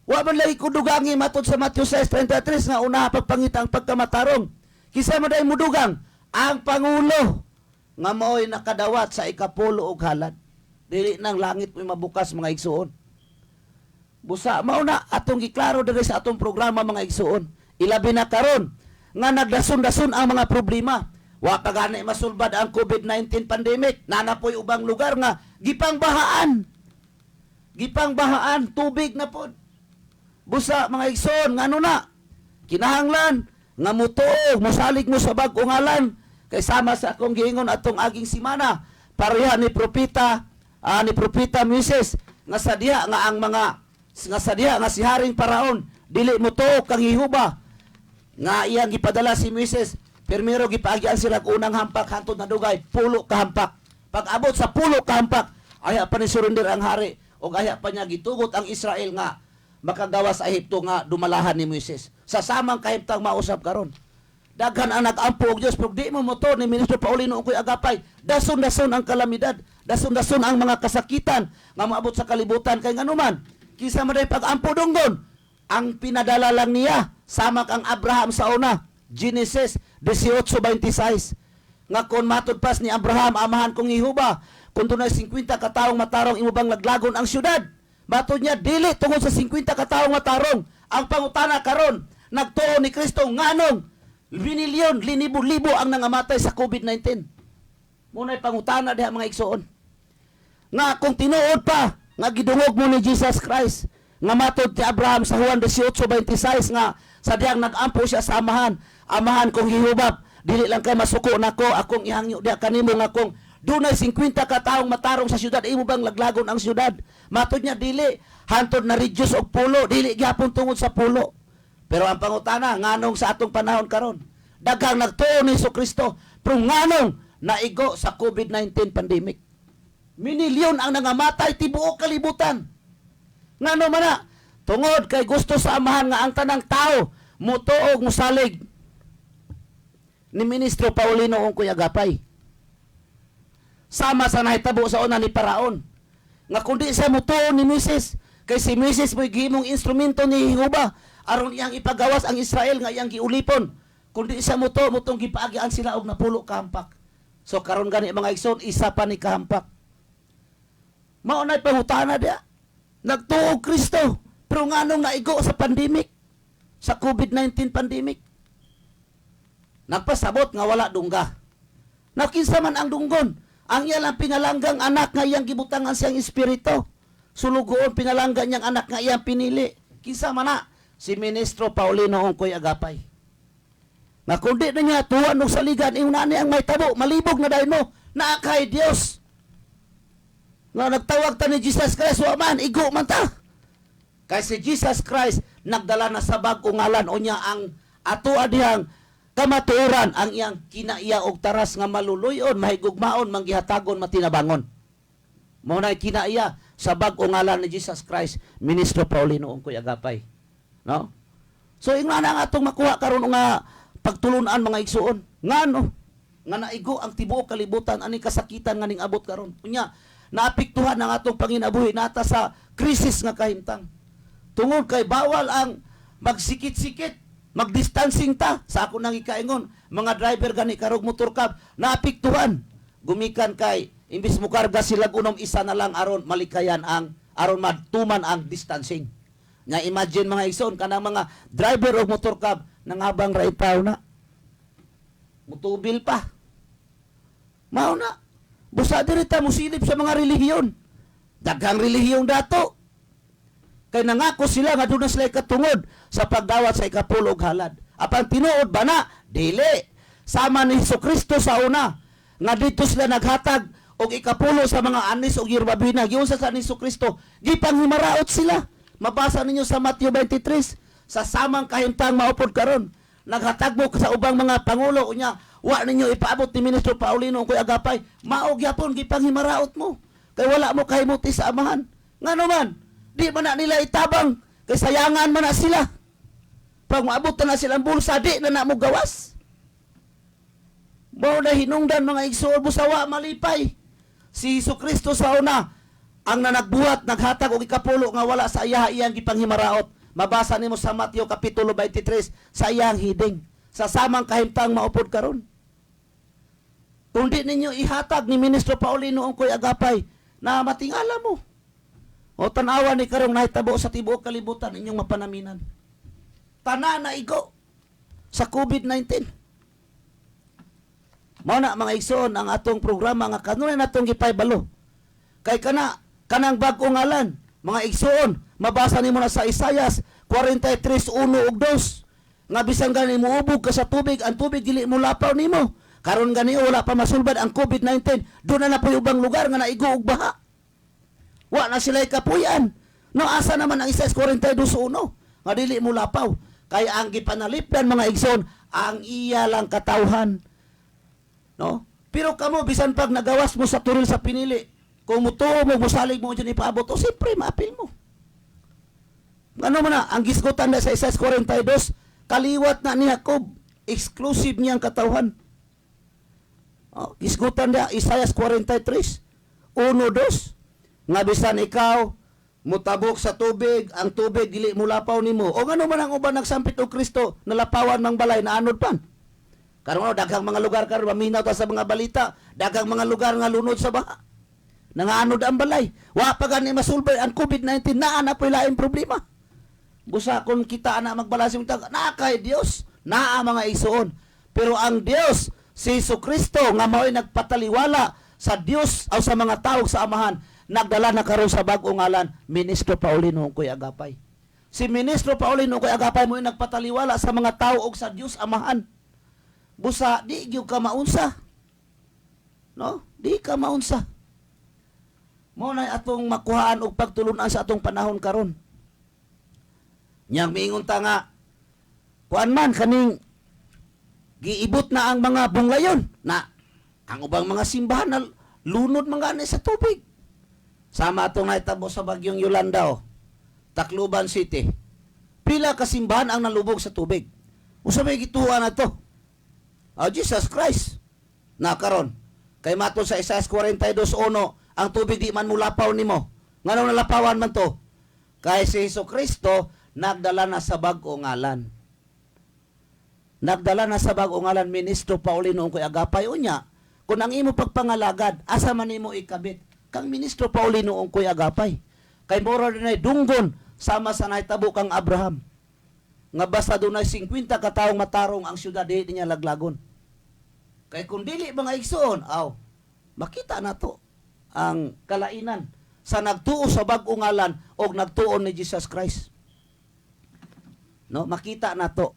wa man lagi kudugangi matod sa Matthew 6:33 nga una pagpangita ang pagkamatarong. Kisa man day mudugang ang Pangulo nga mao'y nakadawat sa ikapulo og halad. Dili nang langit may mabukas mga igsuon. Busa mauna atong giklaro diri sa atong programa mga igsuon. Ilabi na karon nga nagdason-dason ang mga problema. Wa pa gani masulbad ang COVID-19 pandemic. Nanapoy ubang lugar nga gipangbahaan. Gipangbahaan tubig na pod. Busa mga igsoon ngano na? Kinahanglan nga mutuog mosalig mo sa bag-o ngalan kay sama sa akong giingon atong aging simana pareha ni propeta Moises nga sadya nga ang mga nga sadya nga si Haring Paraon dili mo tuog kang Jehova nga iyang gipadala si Moises. Primero gipaagyan sila og unang hampak hantod na dugay pulo ka hampak. Pag abot sa pulo ka hampak aya pa ni surrender ang hari og aya pa niya gitugot ang Israel nga makagawa sa Ehipto nga dumalahan ni Moises. Sa samang kahimtang mausap karon. Daghan ang nag-ampo og Dios pero di mo motor ni Ministro Paulino ug agapay. Dason-dason ang kalamidad, dason-dason ang mga kasakitan nga maabot sa kalibutan kay nganuman. Kisa man day pag-ampo dunggon, ang pinadala lang niya sama kang Abraham sa una. Genesis 18:26. Nga kon matud pas ni Abraham amahan kong Jehova, kun dunay 50 ka taong matarong imo bang laglagon ang syudad? Matod niya dili tungod sa 50 ka taong matarong. Ang pangutana karon nagtuo ni Kristo nganong binilyon, linibo-libo ang nangamatay sa COVID-19. Muna'y pangutana diha mga igsoon. Nga kung tinuod pa, nga gidungog mo ni Jesus Christ, nga matod ti Abraham sa Juan 18:26 nga sadyang nag-ampo siya sa amahan kong Jehova, dili lang kay masuko nako, akong ihangyo diha kanimo nga kung dunay 50 ka taong matarong sa syudad, imo bang laglagon ang syudad? Matod niya dili, hantod na reduce og pulo, dili gyapon tungod sa pulo. Pero ang pangutana, nganong sa atong panahon karon, daghang nagtuo ni Kristo, pero nganong naigo sa COVID-19 pandemic. Minilyon ang nangamatay tibuok kalibutan. Ngano man na, tungod kay gusto sa amahan nga ang tanang tao mutuog musalig ni Ministro Paulino ung kuyagapay. Sama sa nahitabo sa una ni Paraon. Nga kundi sa mutuo ni Moses, kay si Moses mo'y gihimong instrumento ni Jehova aron iyang ipagawas ang Israel nga iyang giulipon. Kundi sa mutong gipaagian sila og napulo ka hampak. So karon gani mga igsoon, isa pa ni kahampak. Mao nay pangutana dia. Nagtuog Kristo, pero nganong naigo sa pandemic, sa COVID-19 pandemic. Nagpasabot nga wala dungga. Na kinsa man ang dunggon, ang iya lang pinalanggang anak nga iyang gibutangan siyang espiritu. Sulugoon pinalanggan niyang anak nga iyang pinili. Kinsa man na? Si Ministro Paulino Ongkoy Agapay. Nga kundi na niya tuwan og saligan, iuna ni ang may tabo, malibog na dahil mo, naa kay Dios. Nga nagtawag ta ni Jesus Christ, wa man, igo man ta. Kay si Jesus Christ, nagdala na sa bag-o ngalan, o niya ang ato adihang kamatuoran, ang iyang kinaiya og taras nga maluluyon, mahigugmaon, manggihatagon, matinabangon. Mao na kinaiya sa bag-o ngalan ni Jesus Christ, Ministro Paulino Ongkoy Agapay. No? So, ingna na ang atong makuha karon nga pagtulunan mga igsuon. Ngano? Nga naigo ang tibuok kalibutan ani kasakitan nga ning abot karon. Unya, naapektuhan ang atong panginabuhi nata sa krisis nga kahimtang. Tungod kay bawal ang magsikit-sikit, magdistancing ta sa ako nang ikaingon, mga driver gani karog motor cab naapektuhan. Gumikan kay imbis mo karga sila unom isa na lang aron malikayan ang aron matuman ang distancing. Nga imagine mga igsoon kanang mga driver og motor cab nangabang raipaw na. Mutubil pa. Mao na. Busa diri ta musilip sa mga relihiyon. Daghang relihiyong dato. Kay nangako sila nga doon na sila katungod sa pagdawat sa ikapulo og halad. Apan tinuod ba na? Dili. Sama ni Jesucristo sa una. Nga dito sila naghatag og ikapulo sa mga anis og yerbabina. Giunsa sa ni Jesucristo. Gipanghimaraot sila. Mabasa ninyo sa Matthew 23. Sa samang kahimtang maupod karon. Naghatag mo sa ubang mga pangulo. Unya, wa ninyo ipaabot ni Ministro Paulino Ongkoy Agapay. Maog yapon gipanghimaraot mo. Kay wala mo kahimuti sa amahan. Ngano man? Di man na nila itabang. Kay sayangan man na sila. Pag maabot na silang bulsa, di na mo gawas. Mao na hinungdan mga igsoon, busawa malipay. Si Jesucristo sa una, ang nanagbuhat, naghatag og ikapulo nga wala sa iyang gipanghimaraot. Mabasa nimo sa Mateo Kapitulo 23 sa iyang hiding. Sa samang kahimtang maupod karon. Kung di ninyo ihatag ni Ministro Paulino Ongkoy Agapay, na matingala mo. O tanawa ni karong nahitabo sa tibuok kalibutan inyong mapanaminan. Tana na igo sa COVID-19. Mao na mga igsoon ang atong programa nga kanunay natong gipaybalo. Kay kanang bag-o ngalan, mga igsoon, mabasa nimo na sa Isayas 43:1 ug 2. Nga bisan gani mo ubog ka sa tubig, ang tubig dili mo lapaw nimo. Karon gani wala pa masulbad ang COVID-19, doon na po'y ubang lugar nga naigo og baha. Wa na sila kapuyan. No asa naman ang Isayas 42:1 nga dili mo lapaw. Kay ang gipanalipdan mga igsoon, ang iya lang katawhan. No? Pero kamo bisan pag nagawas mo sa turil sa pinili, kung mutuo mo, musalig mo dyan ipaabot, o siyempre, maapil mo. Ano mo na, ang gisgutan na sa Isayas 42, kaliwat na ni Jacob, exclusive niyang katawhan. Oh, gisgutan na, Isayas 43, 1-2, nga bisan ikaw, mutabok sa tubig, ang tubig, dili mo lapaw nimo. O ano man ang uban nagsampit o Kristo, nalapawan mang balay, na anod pan. Karon daghang mga lugar karon maminaw ta sa mga balita, daghang mga lugar nga lunod sa baha. Nanganod ang balay. Wa pa gani masulbay ang COVID-19 naa na po'y laing problema. Busa kung kita na magbalasing tag, naa kay Dios, naa mga igsoon. Pero ang Dios, si Jesucristo nga mao'y nagpataliwala sa Dios o sa mga tao sa amahan, nagdala na karon sa bag-o ngalan, Ministro Paulino Ongkoy Agapay. Si Ministro Paulino Ongkoy Agapay mo'y nagpataliwala sa mga tao o sa Dios amahan. Busa, di gyud ka maunsa. No? Di ka maunsa. Mo na atong makuhaan og pagtulunan sa atong panahon karon. Nyang miingon ta nga kuan man kaning giibot na ang mga bunglayon na ang ubang mga simbahan na lunod man gani sa tubig. Sama atong nahitabo sa bagyong Yolanda, Tacloban City. Pila ka simbahan ang nalubog sa tubig. Usa may gituan na to? Jesus Christ. Na karon kay matud sa Isayas 42:1, ang tubig di man mulapaw nimo. Ngano nalapawan man to? Kay si Jesucristo nagdala na sa bag-o ngalan. Nagdala na sa bag-o ngalan, Ministro Paulino Ongkoy Agapay. Unya, kung ang imo pagpangalagad, asa man nimo ikabit? Kang Ministro Paulino Ongkoy Agapay. Kay mora dinay dunggon sama sa nahitabo kang Abraham. Nga basta dunay 50 ka taong matarong ang syudad di niya laglagon. Kay kung dili mga igsoon, makita na to ang kalainan sa nagtuo sa bag-o ngalan o nagtuo ni Jesus Christ. No, makita na to.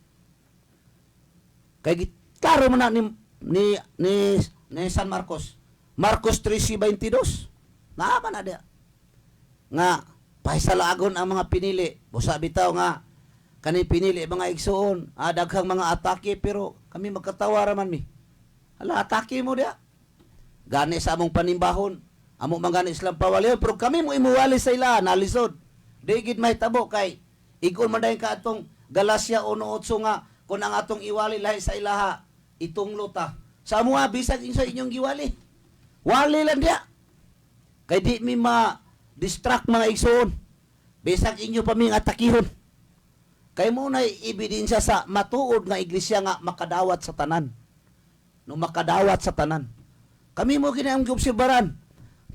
Kay klaro man na ni San Marcos. Marcos 3:22. Naama na dia. Nga pahisalaagon ang mga pinili. Busa bitaw nga kani pinili mga igsoon, daghang mga atake pero kami magkatawa raman mi. Hala, atake mo dia. Gani sa among panimbahon, amo mangani Islam pawalion, pero kami mo imuwali sa ila, nalisod. Di gid mahitabo kay igon man dayon ka atong Galacia 1:8 nga kung ang atong iwali lahi sa ilaha, itong luta. Sa amo bisag sa inyong giwali. Wali lang dia. Kay di mi ma-distract mga igsoon. Bisag inyo pa ming atakihon. Kay mo na ebidensya sa matuod nga iglesia nga makadawat sa tanan. No makadawat sa tanan. Kami mo ginang giobserbaran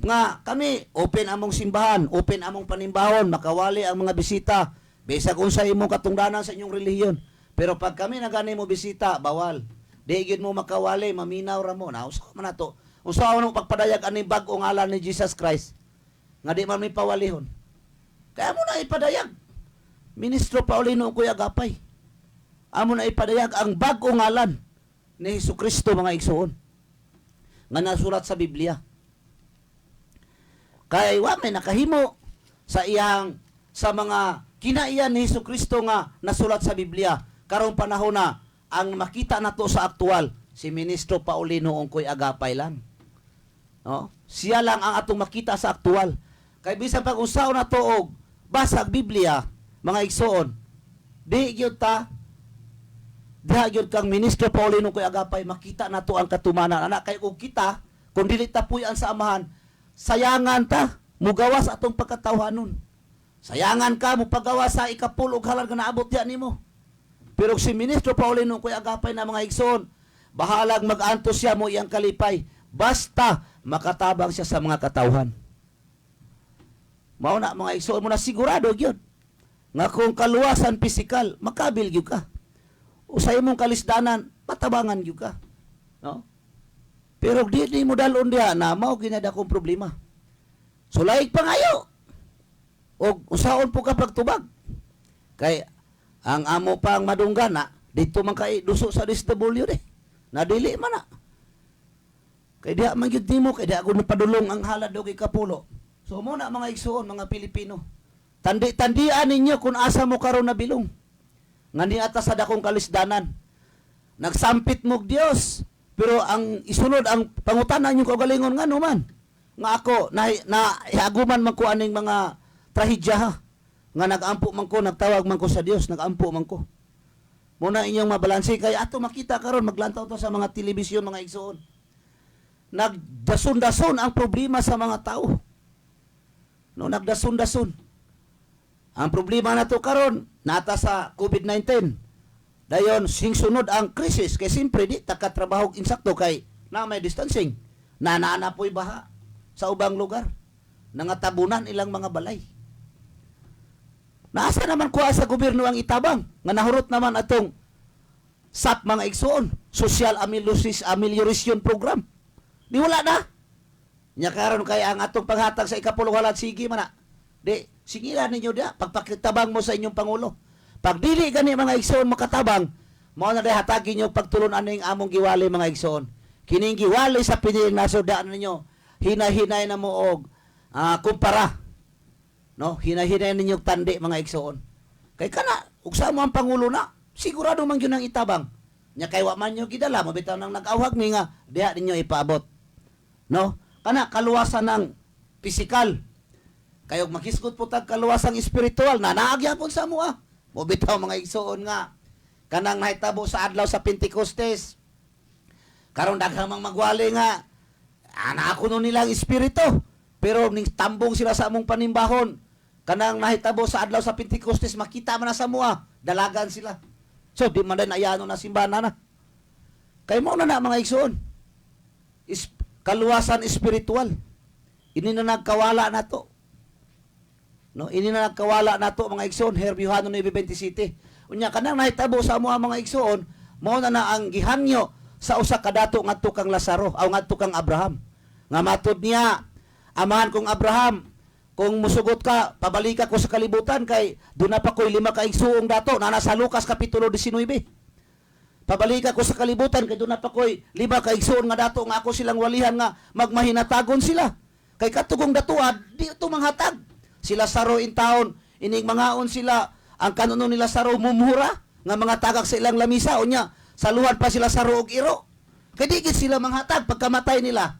nga kami open among simbahan, open among panimbahon, makawali ang mga bisita. Bisag unsa imong katungdanan sa inyong relihiyon. Pero pag kami nagani mo bisita, bawal. Di gid mo makawali, maminaw ra mo. Na usa man nato. Usa man pagpadayag ani bag-o ngalan ni Jesus Christ. Nga di man mi pawalihon. Kaya mo na ipadayag. Ministro Paulino Kuya Agapay. Amo na ipadayag ang bag-o ngalan ni Hesukristo mga igsoon. Nga nasulat sa Biblia. Kaya wa may nakahimo sa iyang sa mga kinaiyan ni Hesukristo nga nasulat sa Biblia. Karong panahon na ang makita nato sa aktual si Ministro Paulino Ongkoy Agapay lang. No? Siya lang ang atong makita sa aktual. Kay bisan pag usaw na to og basag Biblia, mga igsoon, di gyud kang Ministro Paulino Ongkoy Agapay makita nato ang katumanan. Anak kay og kita kung dili ta puy-an sa amahan, sayangan ta mugawas atong pagkatawhanon. Sayangan ka mo pagawa sa ikapul og halal nga naabot diha nimo. Pero si Ministro Paulino Ongkoy Agapay na mga igsoon, bahalag mag-antos siya mo iyang kalipay basta makatabang siya sa mga katawhan. Mao na mga igsoon mo na sigurado gyud nga kung kaluwasan pisikal makabil gyud ka. Usay mong kalisdanan patabangan gyud ka. No? Pero di mo dalon diha na mao ginada kong problema. So laig pangayo. Og usaon po ka pagtubag. Kay ang amo pang madunggana dito man kay duso sa DSW de. Nadili man na. Kay diha man gyud nimo kay diha gud padulong ang halad og ikapulo. So mo na mga igsoon, mga Pilipino. Tandian ninyo kung asa mo karon nabilong. Nga niata sa dakong kalisdanan. Nagsampit mo Dios, pero ang isunod ang pangutanan niyo kaugalingon ngano man. Nga ako na hiaguman man ko aning mga trahedya ha. Nga nagampo man ko, nagtawag man ko sa Dios, nagampo man ko. Muna inyong mabalanse kay ato makita karon maglantaw to sa mga telebisyon mga igsoon. Nagdason-dason ang problema sa mga tao. No, nagdason-dason. Ang problema na to karon nata sa COVID-19. Dayon singsunod ang krisis kay simpre di takatrabaho insakto kay na may distancing. Nanaana po'y baha sa ubang lugar. Nangatabunan ilang mga balay. Naasa naman kuha sa gobyerno ang itabang nga nahurot naman atong SAP mga igsoon, Social Amelioration Program. Di wala na. Nya karon kay ang atong paghatag sa ikapulong halad sige man na. Di singilan ninyo dia pagpakitabang mo sa inyong pangulo. Pag dili gani mga igsoon makatabang, mao na day hatagin niyo pagtulon aning among giwali mga igsoon. Kining giwali sa piniling nasudaan ninyo, hinahinay na mo og kumpara. No, hinahinay ninyo tandi mga igsoon. Kay kana ugsa mo ang pangulo na, sigurado man gyud ang itabang. Nya kay wa man nyo gidala mo bitaw nang nag-awhag mi nga diha ninyo ipaabot. No? Kana kaluwasan ng pisikal. Kayog makisgot po tag kaluwasang espiritual na naagyapon sa mua. Mo bitaw mga igsoon nga kanang nahitabo sa adlaw sa Pentecostes. Karon daghang magwali nga ana ako no nilang espiritu. Pero ning tambong sila sa among panimbahon. Kanang nahitabo sa adlaw sa Pentecostes makita man na sa mua, dalagan sila. So di man din ayano na simbahan na. Kay mo na mga igsoon. Kaluwasan espiritual. Ini na nagkawala na to. No, ini na nagkawala na to mga igsoon, Herbiuhano 9:27. Unya kanang nahitabo sa mga igsoon, mao na ang gihangyo sa usa ka dato ngadto kang Lazaro aw ngadto kang Abraham. Nga matod niya, amahan kong Abraham, kung musugot ka, pabalik ako sa kalibutan kay doon na pa ko'y 5 ka igsuong dato na nasa Lucas Kapitulo 19. Pabalik ako sa kalibutan kay doon na pa ko'y 5 ka igsuong nga dato nga ako silang walihan nga magmahinatagon sila. Kay katugong datuad, di ito manghatag. Si Lazaro in taon, ining mangaon sila, ang kanuno ni Lazaro mumura, nga mga tagak sa ilang lamisa, o niya, saluhan pa sila Lazaro og iro. Kay di gid sila manghatag pagkamatay nila.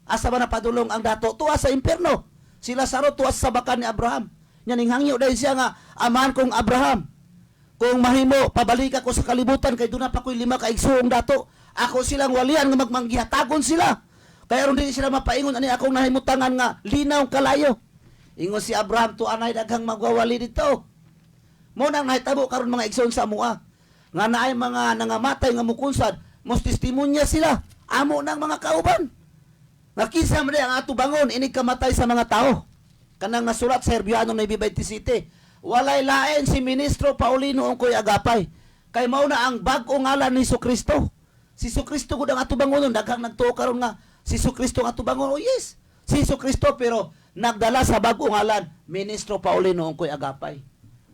Asa ba napadulong ang dato? Tuwa sa impyerno. Si Lazaro tuwa sa sabakan ni Abraham. Nya ning hangyo dahil siya nga, amahan kong Abraham. Kung mahimo, pabalik ako sa kalibutan, kay doon na pa ko'y 5 ka igsuong dato. Ako silang walian nga magmanggihatagon sila. Kaya ron din sila mapaingon ani akong nahimutangan nga linaw kalayo. Ingon si Abraham to anay daghang magwawali dito. Mo nang nahitabo karon mga igsoon sa amoa. Nga naay mga nangamatay nga mukunsad, mos testimonya sila. Amo nang mga kauban. Nga kinsa man ang ato bangon inig kamatay sa mga tao. Kanang nasulat sa Herbiano 9:27. Walay lain si Ministro Paulino ungkoy agapay. Kay mao na ang bag-o ngalan ni Jesucristo. Si Jesucristo gud ang ato bangon daghang nagtuo karon nga si Jesucristo nga tubangon. Oh yes, si Jesucristo pero nagdala sa bag-o ngalan, Ministro Paulino ungkoy agapay.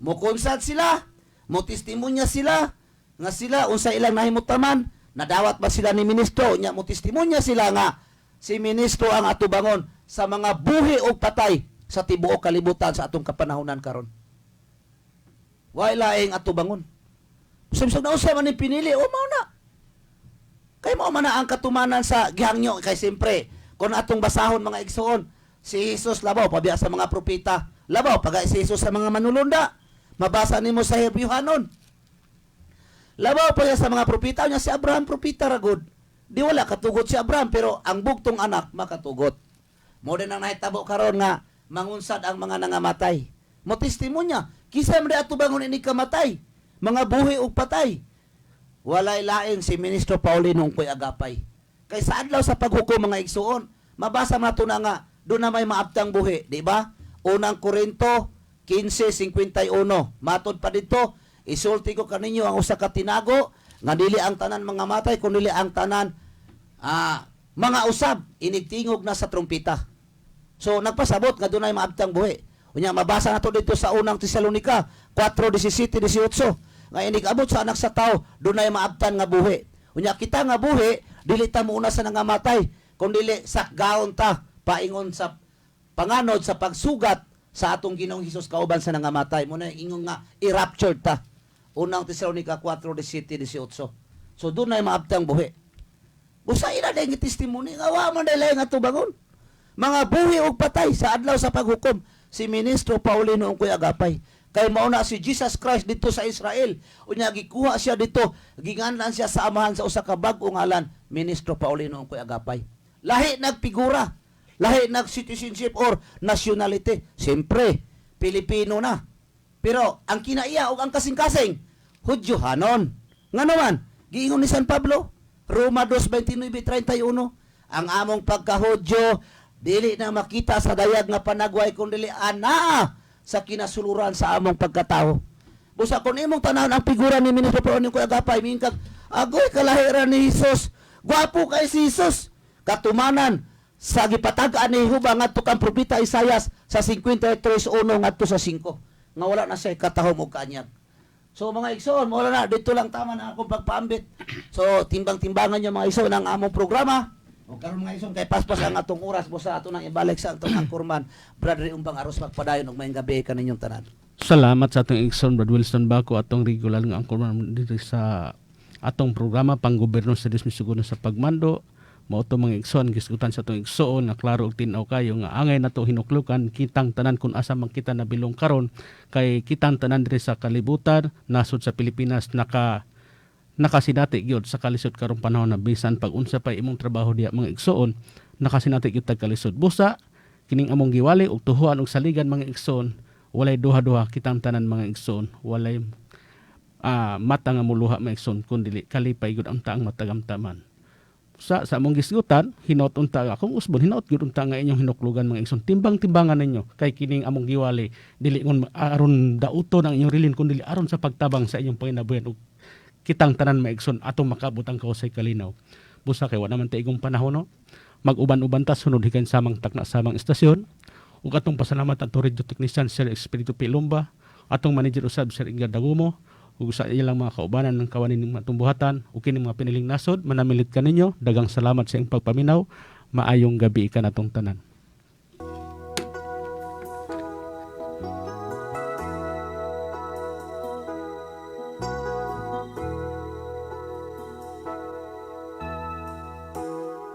Mukonsad sila, mo testimonya sila, nga sila unsa ilang nahimutaman, nadawat ba sila ni ministro, nya mo testimonya sila nga si ministro ang atubangon sa mga buhi o patay sa tibuok kalibutan sa atong kapanahonan karon. Wa laing atubangon. Sumsog na usay man ni pinili, o mao na. Kay mao man na ang katumanan sa gihangyo kay siyempre kung atong basahon mga igsoon, si Jesus labaw pabiya sa mga propeta, labaw pagay si Jesus sa mga manulunda. Mabasa nimo sa Hebrehanon. Labaw pa sa mga propeta niya si Abraham propeta ragod. Di wala katugot si Abraham pero ang bugtong anak makatugot. Mo din ang nahitabo karon nga mangunsad ang mga nangamatay. Mo testimonya, kisa man ato bangon ini kamatay, mga buhi ug patay. Walay lain si Ministro Paulino ungkoy agapay. Kay sa adlaw sa paghukom mga igsuon, mabasa nato na nga do na may maabtang buhi, di ba? Unang Korinto 15:51. Matod pa dito, isulti ko kaninyo ang usa ka tinago nga dili ang tanan mga matay kundi ang tanan mga usab inigtingog na sa trumpeta. So nagpasabot nga dunay maabtang buhi. Unya mabasa nato dito sa unang Tesalonika 4:17-18 nga inigabot sa anak sa tao dunay maabtan nga buhi. Unya kita nga buhi dili ta muuna sa nangamatay kundi sa gaon ta paingon sa panganod sa pagsugat sa atong Ginoong Hesus kauban sa nangamatay. Muna ingon nga i-rapture ta. Unang Tesalonica 4:17-18. So doon na maabtang buhi. Usa ina dahil testimony nga wa man dahil nga tubangon. Mga buhi o patay sa adlaw sa paghukom si Ministro Paulino ungkoy agapay. Kay mauna si Jesus Christ dito sa Israel. Unya gikuha siya dito, ginganlan siya sa amahan sa usa ka bag-o ngalan, Ministro Paulino ungkoy agapay. Lahi nagpigura. Lahi nag-citizenship or nationality. Siyempre, Pilipino na. Pero ang kinaiya o ang kasing-kasing, Hudyohanon. Nga naman, giingon ni San Pablo, Roma 2:29-31, ang among pagka-Hudyo, dili na makita sa dayag nga panagway, kundi ana sa kinasuluran sa among pagkatao. Busa kung imong tanawon ang figura ni Ministro Paulino ungkoy agapay, mingkag, agoy kalahiran ni Jesus. Gwapo kay si Jesus. Katumanan, sa gipatagaan ni Jehovah ngadto kang propeta Isaias sa 53:1 ngadto sa 5 nga wala na siya katahom og kanyag. So mga igsoon, wala na dito lang tama na akong pagpaambit. So timbang-timbangan niyo mga igsoon ang among programa. O karon mga igsoon kay paspas ang atong oras busa ato nang ibalik sa atong angkurman. Brother Umbang Aros magpadayon og maayong gabi kaninyong tanan. Salamat sa atong igsoon Brad Wilson Bako atong regular nga angkor dito sa atong programa panggobyerno sa Dismisuguno sa pagmando. Mao to mga igsoon gisgutan sa atong igsoon nga klaro og tin-aw kayo nga angay nato hinuklukan kitang tanan kun asa man kita nabilong karon kay kitang tanan diri sa kalibutan nasod sa Pilipinas nakasinati gyud sa kalisod karong panahon na bisan pag unsa pa imong trabaho diha mga igsoon nakasinati gyud tag kalisod busa kining among giwali og tuhuan og saligan mga igsoon walay duha-duha kitang tanan mga igsoon walay mata nga muluha mga igsoon kundi kalipay gyud ang taang matagamtaman sa among gisgutan hinaut unta akong usbon hinaut gyud unta nga inyong hinuklugan mga igsoon timbang-timbangan ninyo kay kining among giwali dili ngon aron dauton ang inyong rilin kundi aron sa pagtabang sa inyong panginabuhi ug kitang tanan maigsoon atong makabot ang kahusay kalinaw. Busa kay wala man ta igong panahon no. Mag-uban-uban ta sunod hikan samang takna samang istasyon. Ug atong pasalamat atong radio technician Sir Espiritu Pilumba, atong manager usab Sir Inga Dagumo, ug sa ilang mga kaubanan ng kawanin ng matong buhatan ug kini mga piniling nasod. Manamilit kaninyo, dagang salamat sa iyong pagpaminaw. Maayong gabi ka natong tanan.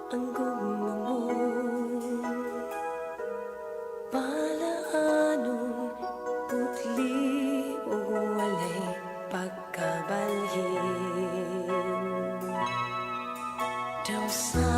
Ang gumamong palaanon, putli o walay pagkabalhin. Daw sa